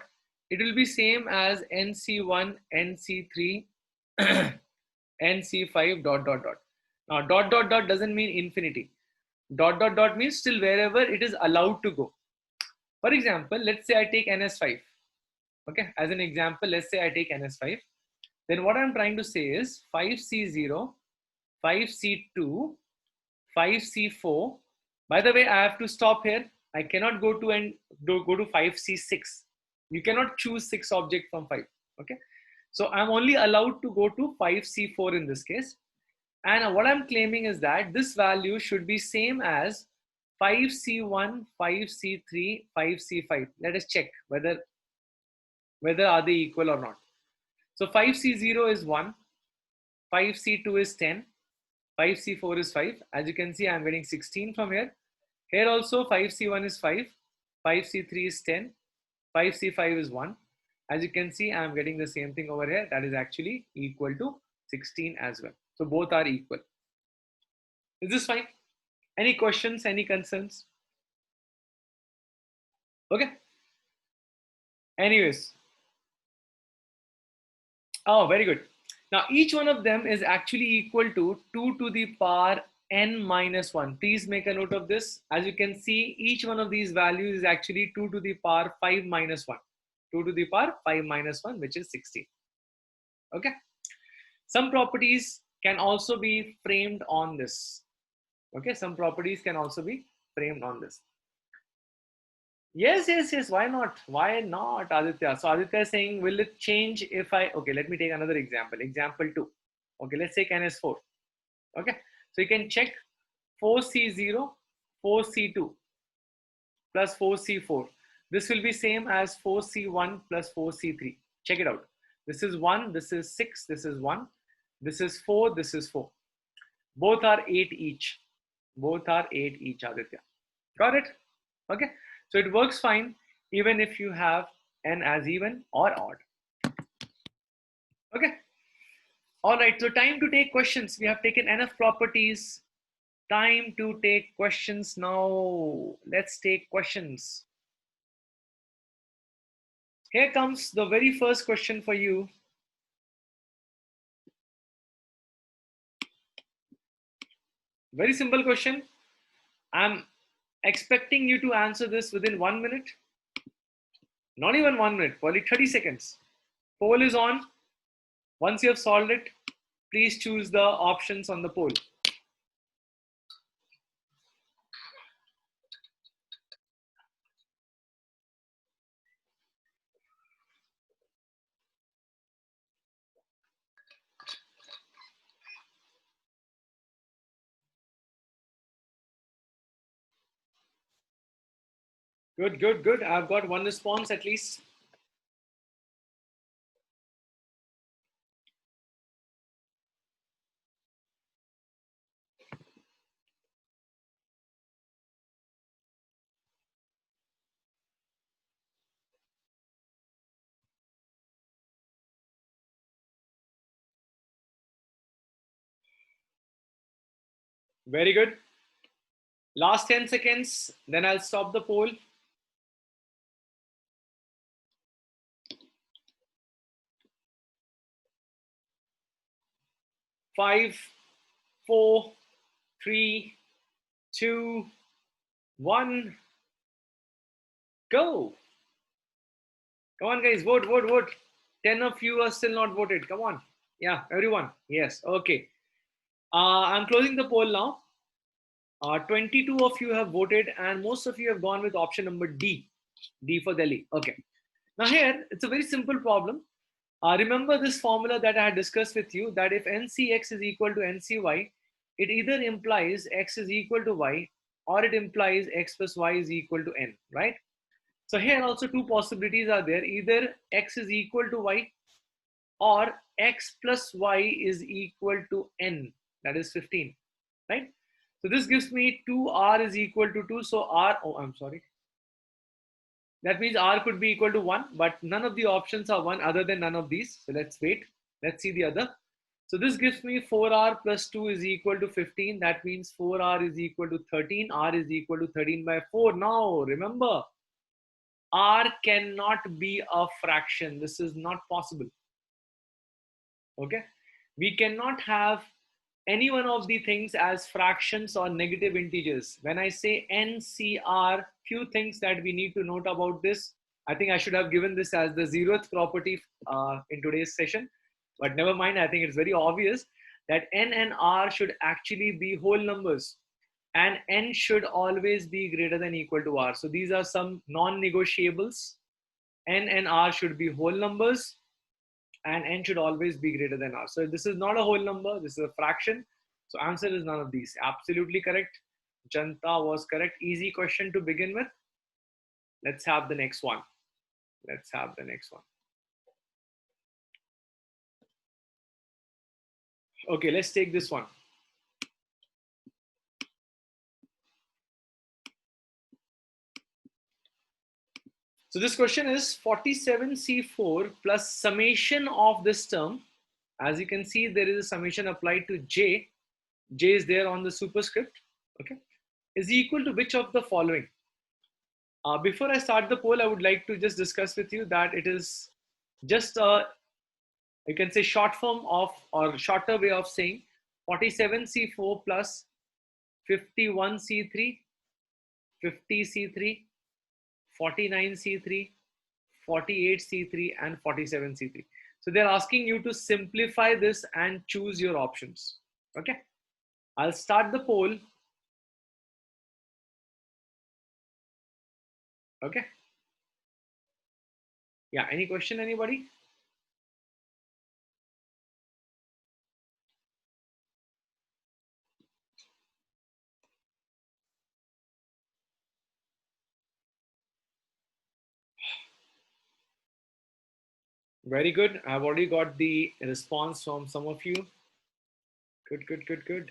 S1: it will be same as NC1, NC3, NC5, dot, dot, dot. Now, dot, dot, dot doesn't mean infinity. Dot, dot, dot means still wherever it is allowed to go. For example, let's say I take NS5. Okay, as an example, let's say I take NS5. Then what I'm trying to say is 5C0, 5C2, 5C4. By the way, I have to stop here. I cannot go to 5C6. You cannot choose 6 objects from 5. Okay. So I'm only allowed to go to 5C4 in this case. And what I'm claiming is that this value should be same as 5C1, 5C3, 5C5. Let us check whether are they equal or not. So 5C0 is 1, 5C2 is 10. 5C4 is 5. As you can see, I'm getting 16 from here. Here also 5C1 is 5. 5C3 is 10. 5C5 is 1. As you can see, I'm getting the same thing over here. That is actually equal to 16 as well. So both are equal. Is this fine? Any questions, any concerns? Okay. Anyways. Oh, very good. Now each one of them is actually equal to 2 to the power n minus 1. Please make a note of this. As you can see, each one of these values is actually 2 to the power 5 minus 1. 2 to the power 5 minus 1, which is 16. Okay. Some properties can also be framed on this. Okay. Some properties can also be framed on this. Yes, yes, yes. Why not? Why not, Aditya? So Aditya is saying, will it change if I, okay, let me take another example. Example 2. Okay, let's take NS4. Okay, so you can check 4C0, 4C2 plus 4C4. This will be same as 4C1 plus 4C3. Check it out. This is 1, this is 6, this is 1, this is 4, this is 4. Both are 8 each. Both are 8 each, Aditya. Got it? Okay. So it works fine even if you have n as even or odd. Okay. All right. So time to take questions. We have taken enough properties. Time to take questions now. Let's take questions. Here comes the very first question for you. Very simple question. I'm expecting you to answer this within 1 minute. Not even 1 minute, probably 30 seconds. Poll is on. Once you have solved it, please choose the options on the poll. Good, good, good. I've got one response at least. Very good. Last 10 seconds, then I'll stop the poll. 5, 4, 3, 2, 1. Go. Come on, guys. Vote, vote, vote. 10 of you are still not voted. Come on. Yeah, everyone. Yes. Okay. I'm closing the poll now. 22 of you have voted, and most of you have gone with option number D. D for Delhi. Okay. Now here, it's a very simple problem. Remember this formula that I had discussed with you, that if NCX is equal to NCY, it either implies X is equal to Y or it implies X plus Y is equal to N, right? So here also two possibilities are there. Either X is equal to Y or X plus Y is equal to N, that is 15, right? So this gives me 2R is equal to 2. So R, oh, I'm sorry. That means R could be equal to 1, but none of the options are 1 other than none of these. So let's wait. Let's see the other. So this gives me 4R plus 2 is equal to 15. That means 4R is equal to 13. R is equal to 13 by 4. Now, remember, R cannot be a fraction. This is not possible. Okay. We cannot have any one of the things as fractions or negative integers. When I say NCR, few things that we need to note about this. I think I should have given this as the zeroth property in today's session, but never mind. I think it's very obvious that N and R should actually be whole numbers, and N should always be greater than equal to R. So these are some non-negotiables. N and R should be whole numbers, and N should always be greater than R. So this is not a whole number, this is a fraction. So answer is none of these. Absolutely correct. Janta was correct. Easy question to begin with. Let's have the next one. Let's have the next one. Okay, let's take this one. So this question is 47C4 plus summation of this term. As you can see, there is a summation applied to J. J is there on the superscript. Okay, is equal to which of the following? Before I start the poll, I would like to just discuss with you that it is just a, you can say, short form of, or shorter way of saying 47C4 plus 51C3, 50C3, 49C3, 48C3, and 47C3. So they're asking you to simplify this and choose your options. Okay, I'll start the poll. Okay. Yeah, any question, anybody? Very good. I've already got the response from some of you. Good, good, good, good.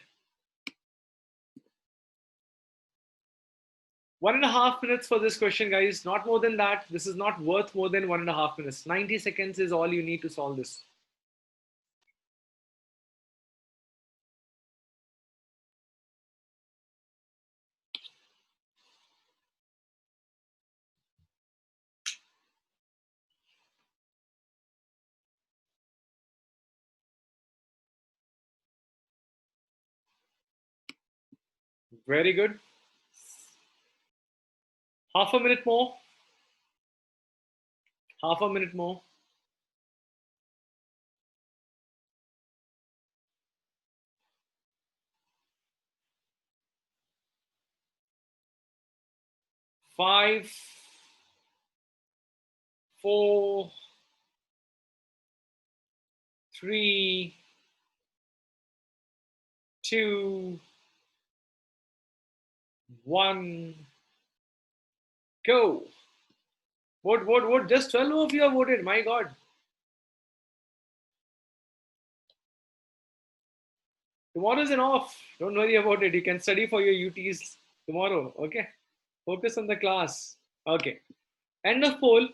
S1: 1.5 minutes for this question, guys. Not more than that. This is not worth more than 1.5 minutes. 90 seconds is all you need to solve this. Very good. Half a minute more. Half a minute more. Five, 4, 3, 2, 1, go. Vote, vote, vote. Just 12 of you have voted. My God. Tomorrow is an off. Don't worry about it. You can study for your UTs tomorrow. Okay. Focus on the class. Okay. End of poll.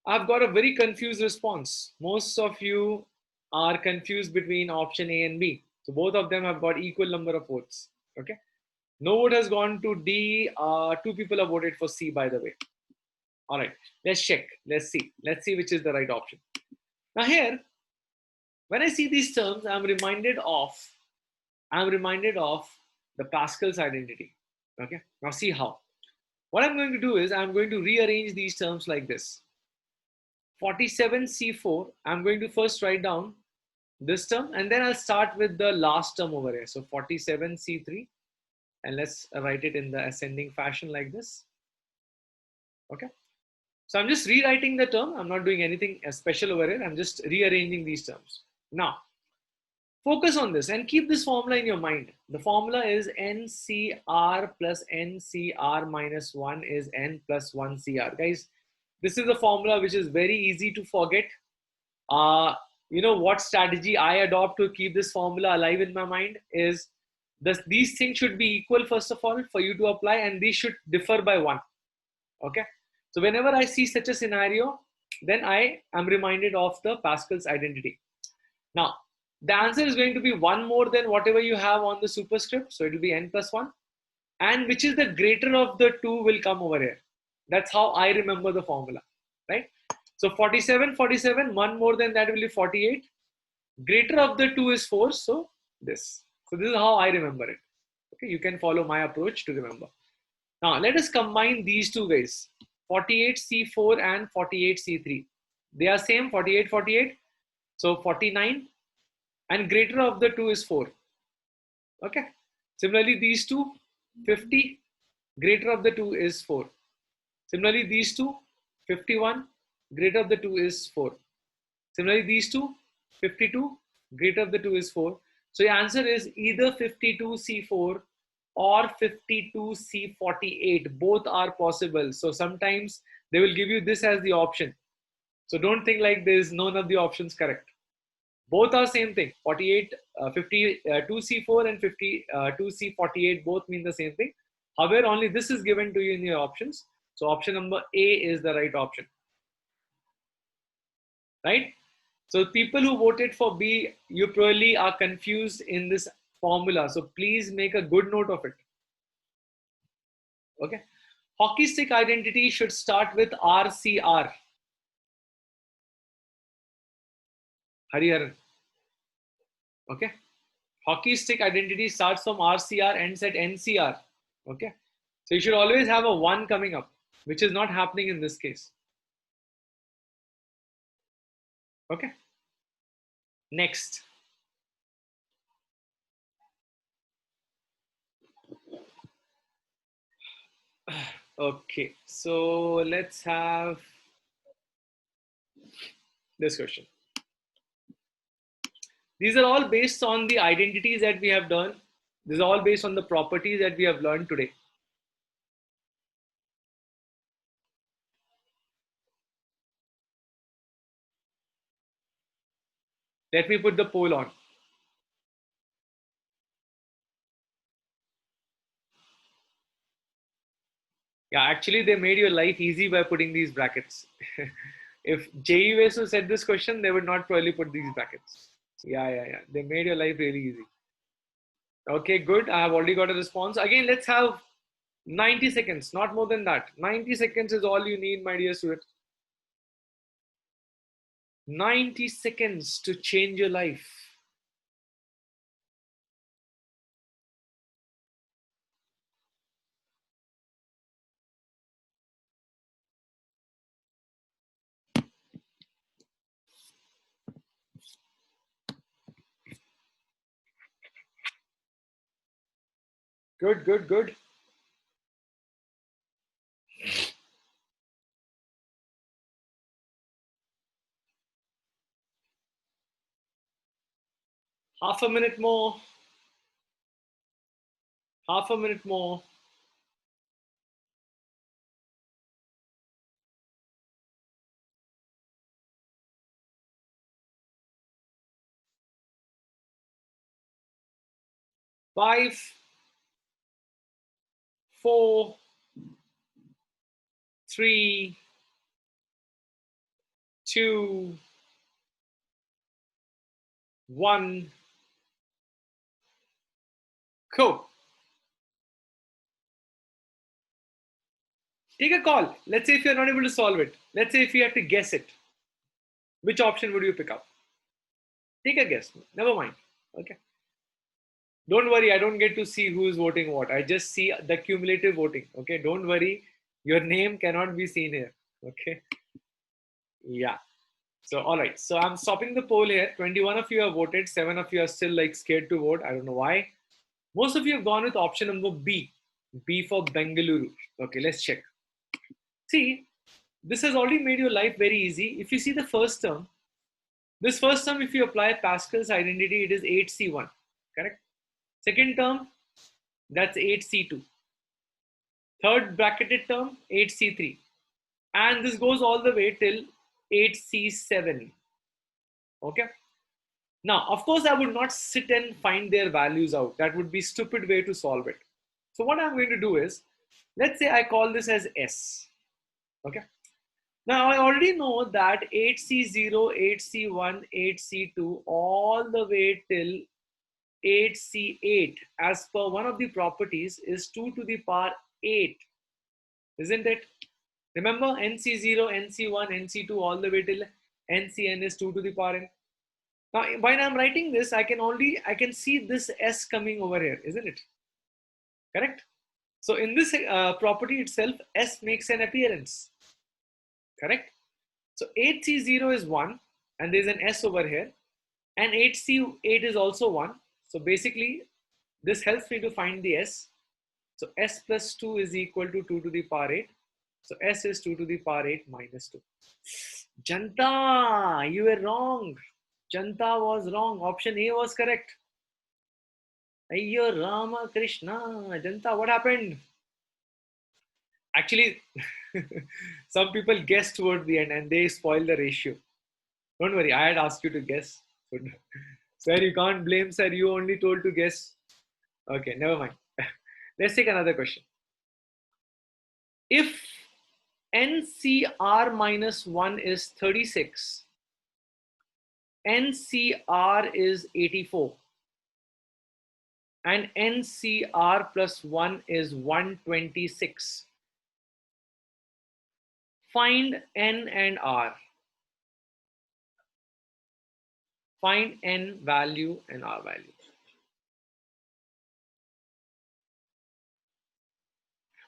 S1: I've got a very confused response. Most of you are confused between option A and B. So both of them have got equal number of votes. Okay. No vote has gone to D. Two people have voted for C, by the way. All right. Let's check. Let's see. Let's see which is the right option. Now here, when I see these terms, I'm reminded of the Pascal's identity. Okay. Now see how. What I'm going to do is I'm going to rearrange these terms like this. 47C4, I'm going to first write down this term and then I'll start with the last term over here. So 47C3, and let's write it in the ascending fashion like this. Okay. So I'm just rewriting the term. I'm not doing anything special over here. I'm just rearranging these terms. Now, focus on this and keep this formula in your mind. The formula is NCR plus NCR minus 1 is N plus 1CR. Guys, this is a formula which is very easy to forget. You know what strategy I adopt to keep this formula alive in my mind is this, these things should be equal first of all for you to apply, and these should differ by 1. Okay. So whenever I see such a scenario, then I am reminded of the Pascal's identity. Now, the answer is going to be 1 more than whatever you have on the superscript. So it will be N plus 1. And which is the greater of the two will come over here. That's how I remember the formula, right? So 47, 47, 1 more than that will be 48. Greater of the two is 4. So this. So this is how I remember it. Okay, you can follow my approach to remember. Now let us combine these two guys. 48C4 and 48C3. They are same, 48, 48. So 49, and greater of the two is 4. Okay. Similarly, these two, 50, greater of the two is 4. Similarly, these two, 51, greater of the two is 4. Similarly, these two, 52, greater of the two is 4. So your answer is either 52C4 or 52C48. Both are possible. So sometimes they will give you this as the option. So don't think like there is none of the options correct. Both are same thing. 48, 50, 2C4 and 50, 2C48 both mean the same thing. However, only this is given to you in your options. So option number A is the right option, right? So people who voted for B, you probably are confused in this formula. So please make a good note of it. Okay. Hockey stick identity should start with RCR. Hariharan. Okay. Hockey stick identity starts from RCR, ends at NCR. Okay. So you should always have a 1 coming up, which is not happening in this case. Okay. Next. Okay. So let's have this question. These are all based on the identities that we have done. These are all based on the properties that we have learned today. Let me put the poll on. Yeah, actually, they made your life easy by putting these brackets. If JUSO said this question, they would not probably put these brackets. Yeah. They made your life really easy. Okay, good. I have already got a response. Again, let's have 90 seconds, not more than that. 90 seconds is all you need, my dear students. 90 seconds to change your life. Good, good, good. Half a minute more. Half a minute more. Five, four, three, two, one. Go. Take a call. Let's say if you're not able to solve it. Let's say if you have to guess it. Which option would you pick up? Take a guess. Never mind. Okay. Don't worry. I don't get to see who is voting what. I just see the cumulative voting. Okay. Don't worry. Your name cannot be seen here. Okay. Yeah. So, all right. So I'm stopping the poll here. 21 of you have voted. 7 of you are still like scared to vote. I don't know why. Most of you have gone with option number B. B for Bengaluru. Okay. Let's check. See, this has already made your life very easy. If you see the first term, this first term, if you apply Pascal's identity, it is 8C1, correct? Second term, that's 8C2. Third bracketed term, 8C3. And this goes all the way till 8C7. Okay. Now, of course, I would not sit and find their values out. That would be stupid way to solve it. So what I'm going to do is, let's say I call this as S. Okay. Now I already know that 8C0, 8C1, 8C2, all the way till 8C8 as per one of the properties is 2 to the power 8, isn't it? Remember NC0, NC1, NC2 all the way till NCN is 2 to the power n. Now when I'm writing this, I can see this S coming over here, isn't it? Correct? So in this property itself, S makes an appearance. Correct? So 8C0 is 1 and there's an S over here, and 8C8 is also 1. So basically this helps me to find the S. So S plus 2 is equal to 2 to the power 8. So S is 2 to the power 8 minus 2. Janta, you were wrong. Janta was wrong. Option A was correct. Ayyo Rama Krishna. Janta, what happened? Actually, some people guessed towards the end and they spoiled the ratio. Don't worry, I had asked you to guess. Sir, you can't blame sir. You only told to guess. Okay, never mind. Let's take another question. If NCR minus 1 is 36, NCR is 84, and NCR plus 1 is 126. Find N and R. Find N value and R value.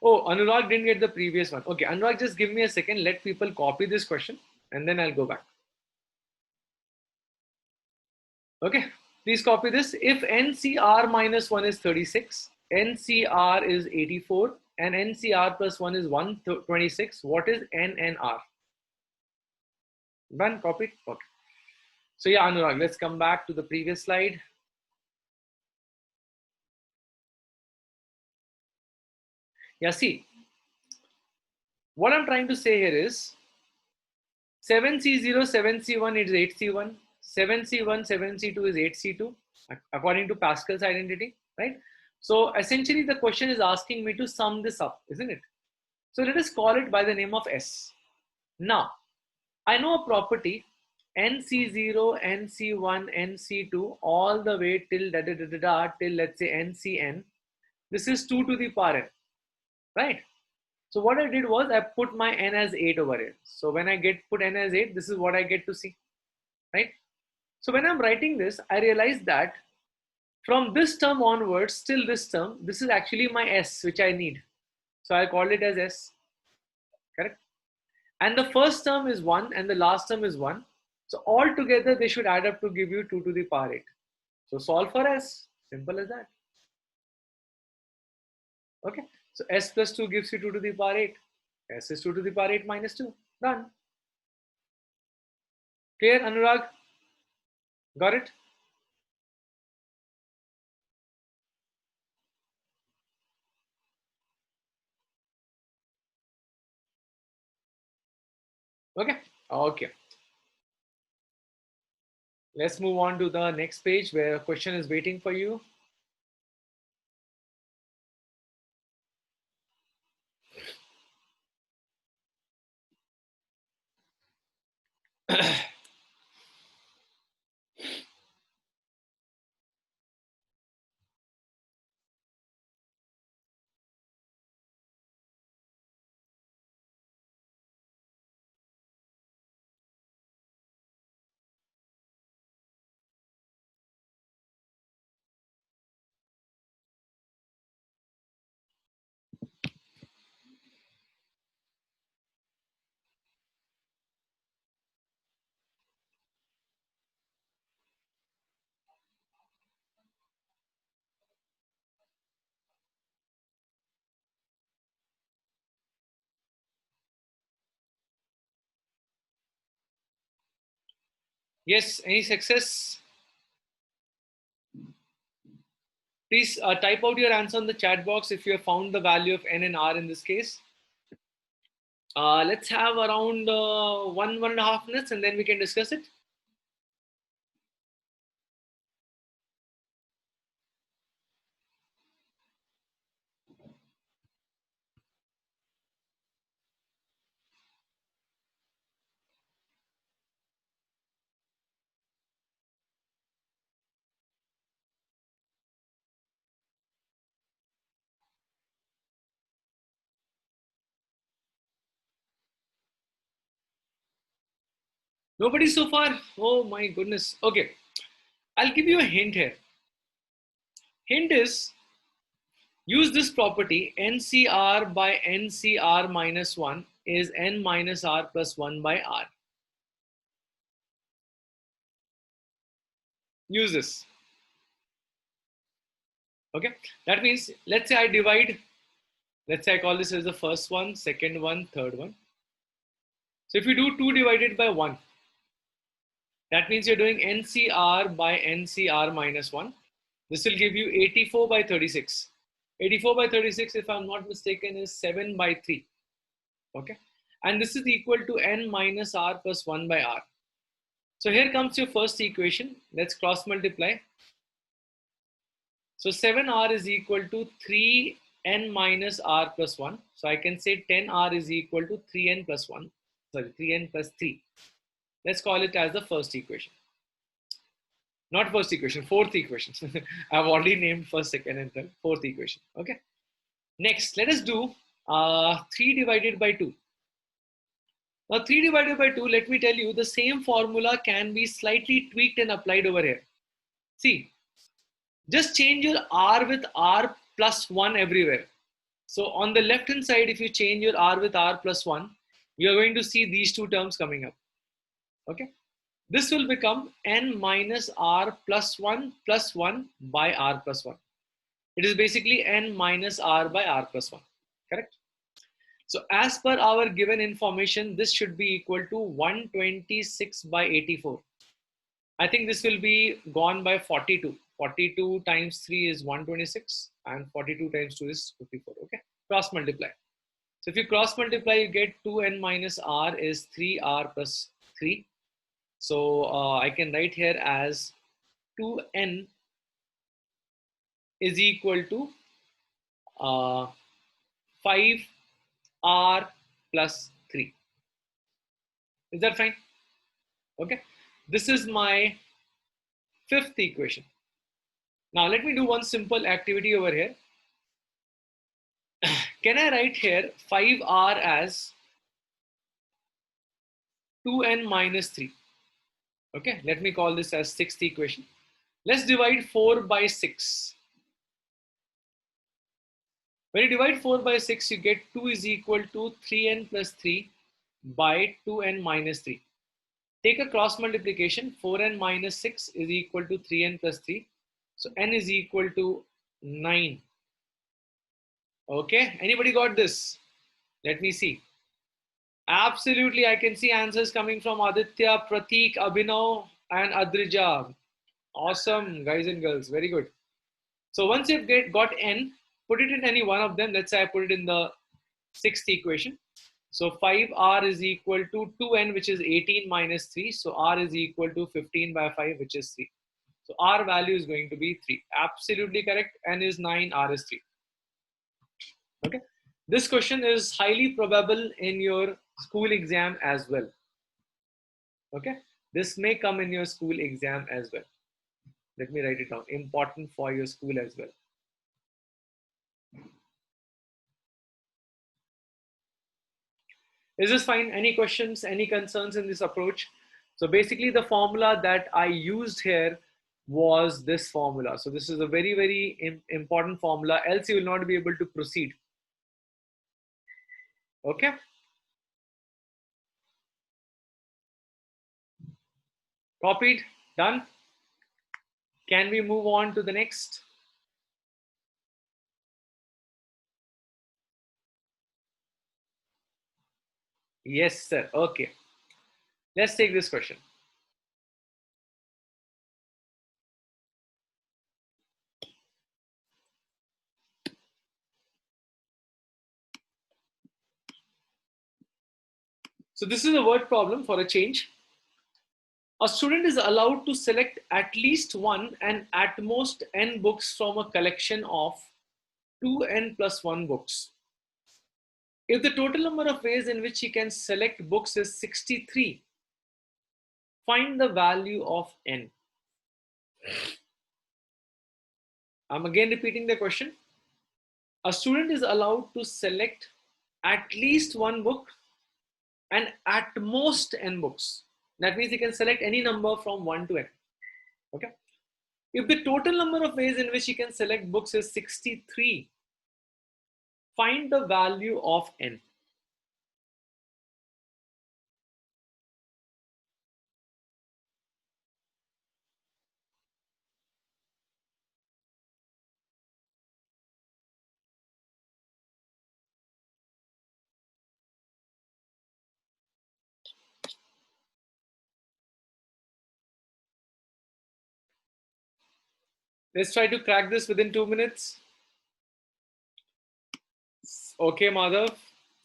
S1: Oh, Anurag didn't get the previous one. Okay, Anurag, just give me a second. Let people copy this question and then I'll go back. Okay, please copy this. If NCR minus 1 is 36, NCR is 84, and NCR plus 1 is 126, what is N and R? Done, copied? Okay. So yeah, Anurag, let's come back to the previous slide. Yeah, see, what I'm trying to say here is 7C0, 7C1 is 8C1, 7C1, 7C2 is 8C2, according to Pascal's identity, right? So essentially the question is asking me to sum this up, isn't it? So let us call it by the name of S. Now, I know a property NC0, NC1, NC2, all the way till till let's say NCN. This is 2 to the power n, right? So what I did was I put my n as 8 over here. So when I put n as 8, this is what I get to see, right? So when I'm writing this, I realize that from this term onwards till this term, this is actually my S, which I need. So I called it as S, correct? And the first term is 1 and the last term is 1. So all together they should add up to give you 2 to the power 8. So solve for S, simple as that. Okay, so S plus 2 gives you 2 to the power 8. S is 2 to the power 8 minus 2. Done. Clear, Anurag? Got it? Okay, okay. Let's move on to the next page where a question is waiting for you. Yes, any success? Please type out your answer on the chat box if you have found the value of N and R in this case. Let's have around 1.5 minutes and then we can discuss it. Nobody so far? Oh my goodness. Okay, I'll give you a hint here. Hint is use this property NCR by NCR minus 1 is N minus R plus 1 by R. Use this. Okay, that means let's say I divide, let's say I call this as the first one, second one, third one. So if you do 2 divided by 1, that means you're doing NCR by NCR minus 1. This will give you 84 by 36. 84 by 36, if I'm not mistaken, is 7 by 3. Okay. And this is equal to N minus R plus 1 by R. So here comes your first equation. Let's cross multiply. So 7r is equal to 3n minus r plus 1. So I can say 10r is equal to 3n plus 1. Sorry, 3n plus 3. Let's call it as the first equation. Not first equation, fourth equation. I've already named first, second, and third. Fourth equation. Okay. Next, let us do 3 divided by 2. Now 3 divided by 2, let me tell you, the same formula can be slightly tweaked and applied over here. See, just change your r with r plus 1 everywhere. So on the left hand side, if you change your r with r plus 1, you're going to see these two terms coming up. Okay. This will become n minus r plus 1 by r plus 1. It is basically n minus r by r plus 1. Correct? So as per our given information, this should be equal to 126 by 84. I think this will be gone by 42. 42 times 3 is 126 and 42 times 2 is 54. Okay, cross multiply. So if you cross multiply, you get 2n minus r is 3r plus 3. So I can write here as 2n is equal to 5r plus 3. Is that fine? Okay. This is my fifth equation. Now let me do one simple activity over here. Can I write here 5r as 2n minus 3? Okay, let me call this as sixth equation. Let's divide 4 by 6. When you divide 4 by 6, you get 2 is equal to 3n plus 3 by 2n minus 3. Take a cross multiplication. 4n minus 6 is equal to 3n plus 3. So n is equal to 9. Okay, anybody got this? Let me see. Absolutely, I can see answers coming from Aditya, Pratik, Abhinav, and Adrija. Awesome, guys and girls. Very good. So once you've got n, put it in any one of them. Let's say I put it in the sixth equation. So 5r is equal to 2n, which is 18 minus 3. So r is equal to 15 by 5, which is 3. So r value is going to be 3. Absolutely correct. N is 9, r is 3. Okay. This question is highly probable in your school exam as well. Okay. This may come in your school exam as well. Let me write it down. Important for your school as well. Is this fine? Any questions, any concerns in this approach? So basically the formula that I used here was this formula. So this is a very, very important formula, else you will not be able to proceed. Okay. Copied, done. Can we move on to the next? Yes, sir. Okay. Let's take this question. So this is a word problem for a change. A student is allowed to select at least one and at most n books from a collection of 2n plus 1 books. If the total number of ways in which he can select books is 63, find the value of n. I'm again repeating the question. A student is allowed to select at least one book and at most n books. That means he can select any number from 1 to n. Okay. If the total number of ways in which he can select books is 63, find the value of n. Let's try to crack this within 2 minutes. Okay, Madhav.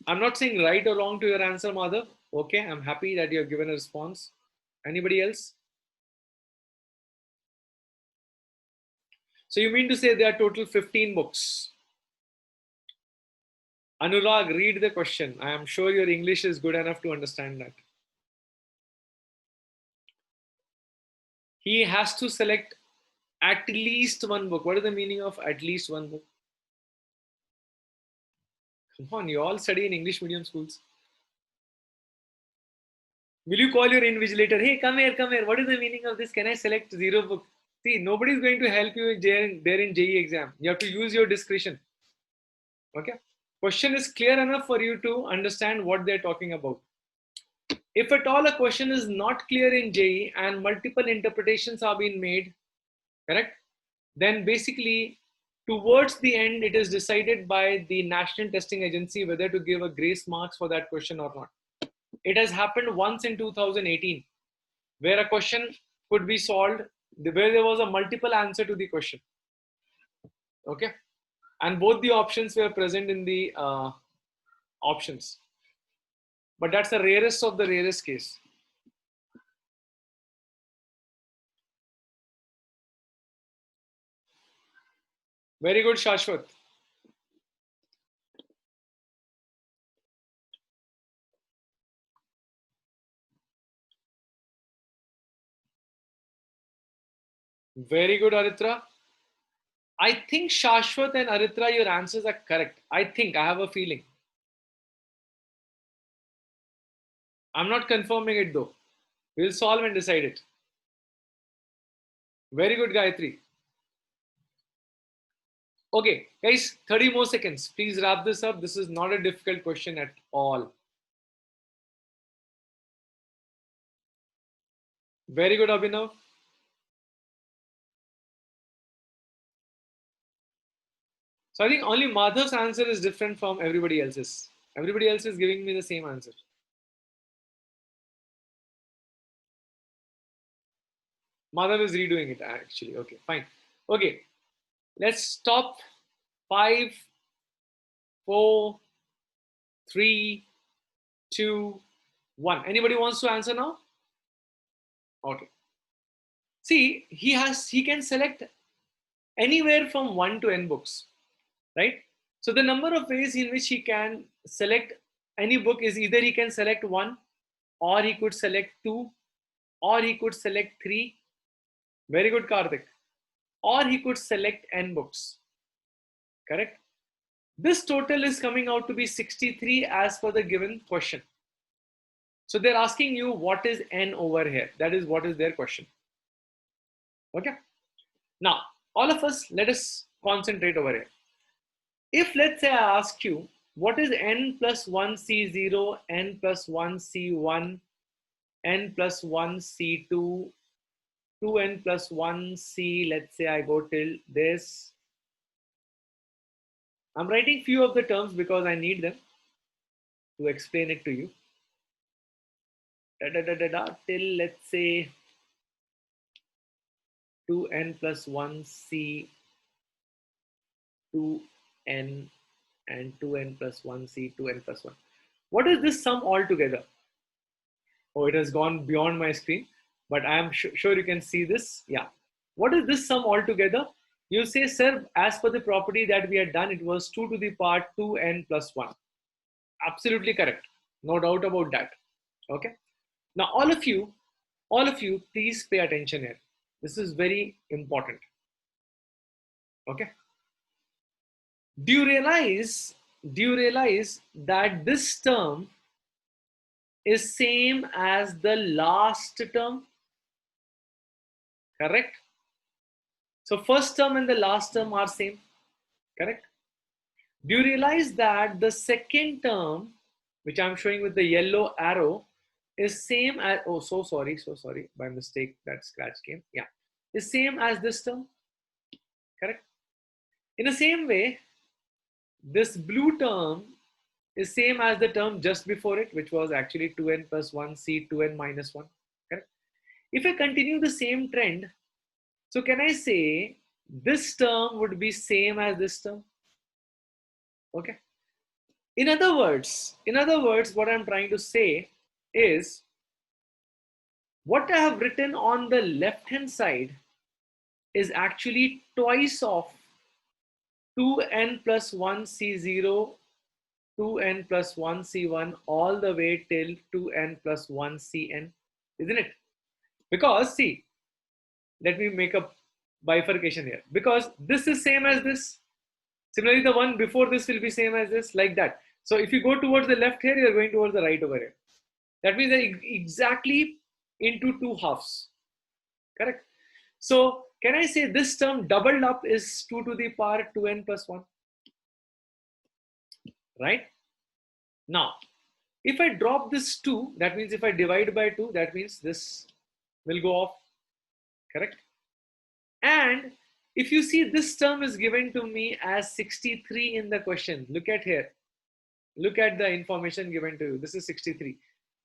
S1: I'm not saying right or wrong to your answer, Madhav. Okay, I'm happy that you have given a response. Anybody else? So you mean to say there are total 15 books? Anurag, read the question. I am sure your English is good enough to understand that. He has to select at least one book. What is the meaning of at least one book? Come on, you all study in English medium schools. Will you call your invigilator? Hey, come here, come here. What is the meaning of this? Can I select zero book? See, nobody is going to help you there in JE exam. You have to use your discretion. Okay. Question is clear enough for you to understand what they're talking about. If at all a question is not clear in JE and multiple interpretations are being made, correct? Then basically, towards the end, it is decided by the National Testing Agency whether to give a grace marks for that question or not. It has happened once in 2018, where a question could be solved, where there was a multiple answer to the question. Okay. And both the options were present in the options. But that's the rarest of the rarest case. Very good, Shashwat. Very good, Aritra. I think Shashwat and Aritra, your answers are correct. I have a feeling. I'm not confirming it though. We'll solve and decide it. Very good, Gayatri. Okay, guys, 30 more seconds. Please wrap this up. This is not a difficult question at all. Very good, Abhinav. So I think only Madhav's answer is different from everybody else's. Everybody else is giving me the same answer. Madhav is redoing it actually. Okay, fine. Okay, let's stop. 5, 4, 3, 2, 1. Anybody wants to answer now? Okay. See, he can select anywhere from 1 to n books, right? So the number of ways in which he can select any book is either he can select 1, or he could select 2, or he could select 3. Very good, Karthik. Or he could select n books. Correct? This total is coming out to be 63 as per the given question. So they're asking you what is n over here. That is what is their question. Okay. Now, all of us, let us concentrate over here. If let's say I ask you, what is n plus 1 C0, n plus 1 C1, n plus 1 C2, 2n plus 1 C, let's say I go till this. I'm writing few of the terms because I need them to explain it to you. Till let's say 2n plus 1 C, 2n and 2n plus 1 C, 2n plus 1. What is this sum altogether? Oh, it has gone beyond my screen, but I am sure you can see this. Yeah. What is this sum altogether? You say, sir, as per the property that we had done, it was 2 to the power 2n plus 1. Absolutely correct. No doubt about that. Okay. Now, all of you, please pay attention here. This is very important. Okay. Do you realize that this term is same as the last term? Correct. So first term and the last term are same. Correct. Do you realize that the second term, which I'm showing with the yellow arrow, is same as, oh, so sorry, by mistake that scratch came. Yeah, is same as this term. Correct. In the same way, this blue term is same as the term just before it, which was actually 2n plus 1 C, 2n minus 1. Correct. If I continue the same trend, so can I say this term would be same as this term? Okay. In other words, what I'm trying to say is What I have written on the left hand side is actually twice of 2n plus 1 C0, 2n plus 1 C1, all the way till 2n plus 1 Cn, isn't it? Because see, let me make a bifurcation here. Because this is same as this. Similarly, the one before this will be same as this, like that. So if you go towards the left here, you're going towards the right over here. That means that exactly into two halves. Correct? So can I say this term doubled up is 2 to the power 2n plus 1? Right? Now, if I drop this 2, that means if I divide by 2, that means this will go off. Correct? And if you see, this term is given to me as 63 in the question. Look at here. Look at the information given to you. This is 63.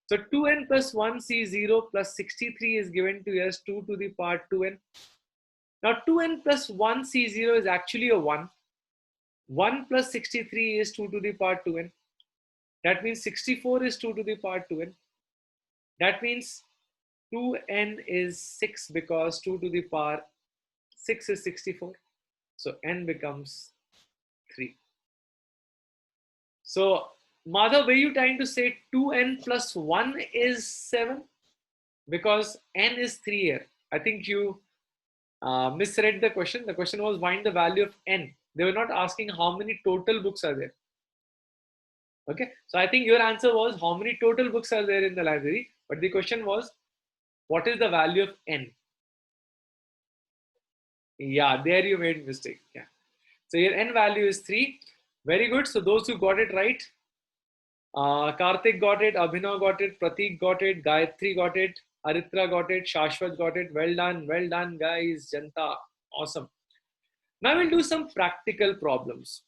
S1: So 2n plus 1 C0 plus 63 is given to us 2 to the power 2n. Now 2n plus 1 C0 is actually a 1. 1 plus 63 is 2 to the power 2n. That means 64 is 2 to the power 2n. That means 2n is 6 because 2 to the power 6 is 64. So n becomes 3. So Madhav, were you trying to say 2n plus 1 is 7? Because n is 3 here. I think you misread the question. The question was find the value of n. They were not asking how many total books are there. Okay, so I think your answer was how many total books are there in the library, but the question was what is the value of n? Yeah, there you made mistake. Yeah, so your n value is 3. Very good. So those who got it right, Karthik got it, Abhinav got it, Pratik got it, Gayatri got it, Aritra got it, Shashwat got it. Well done, guys. Janta, awesome. Now we'll do some practical problems.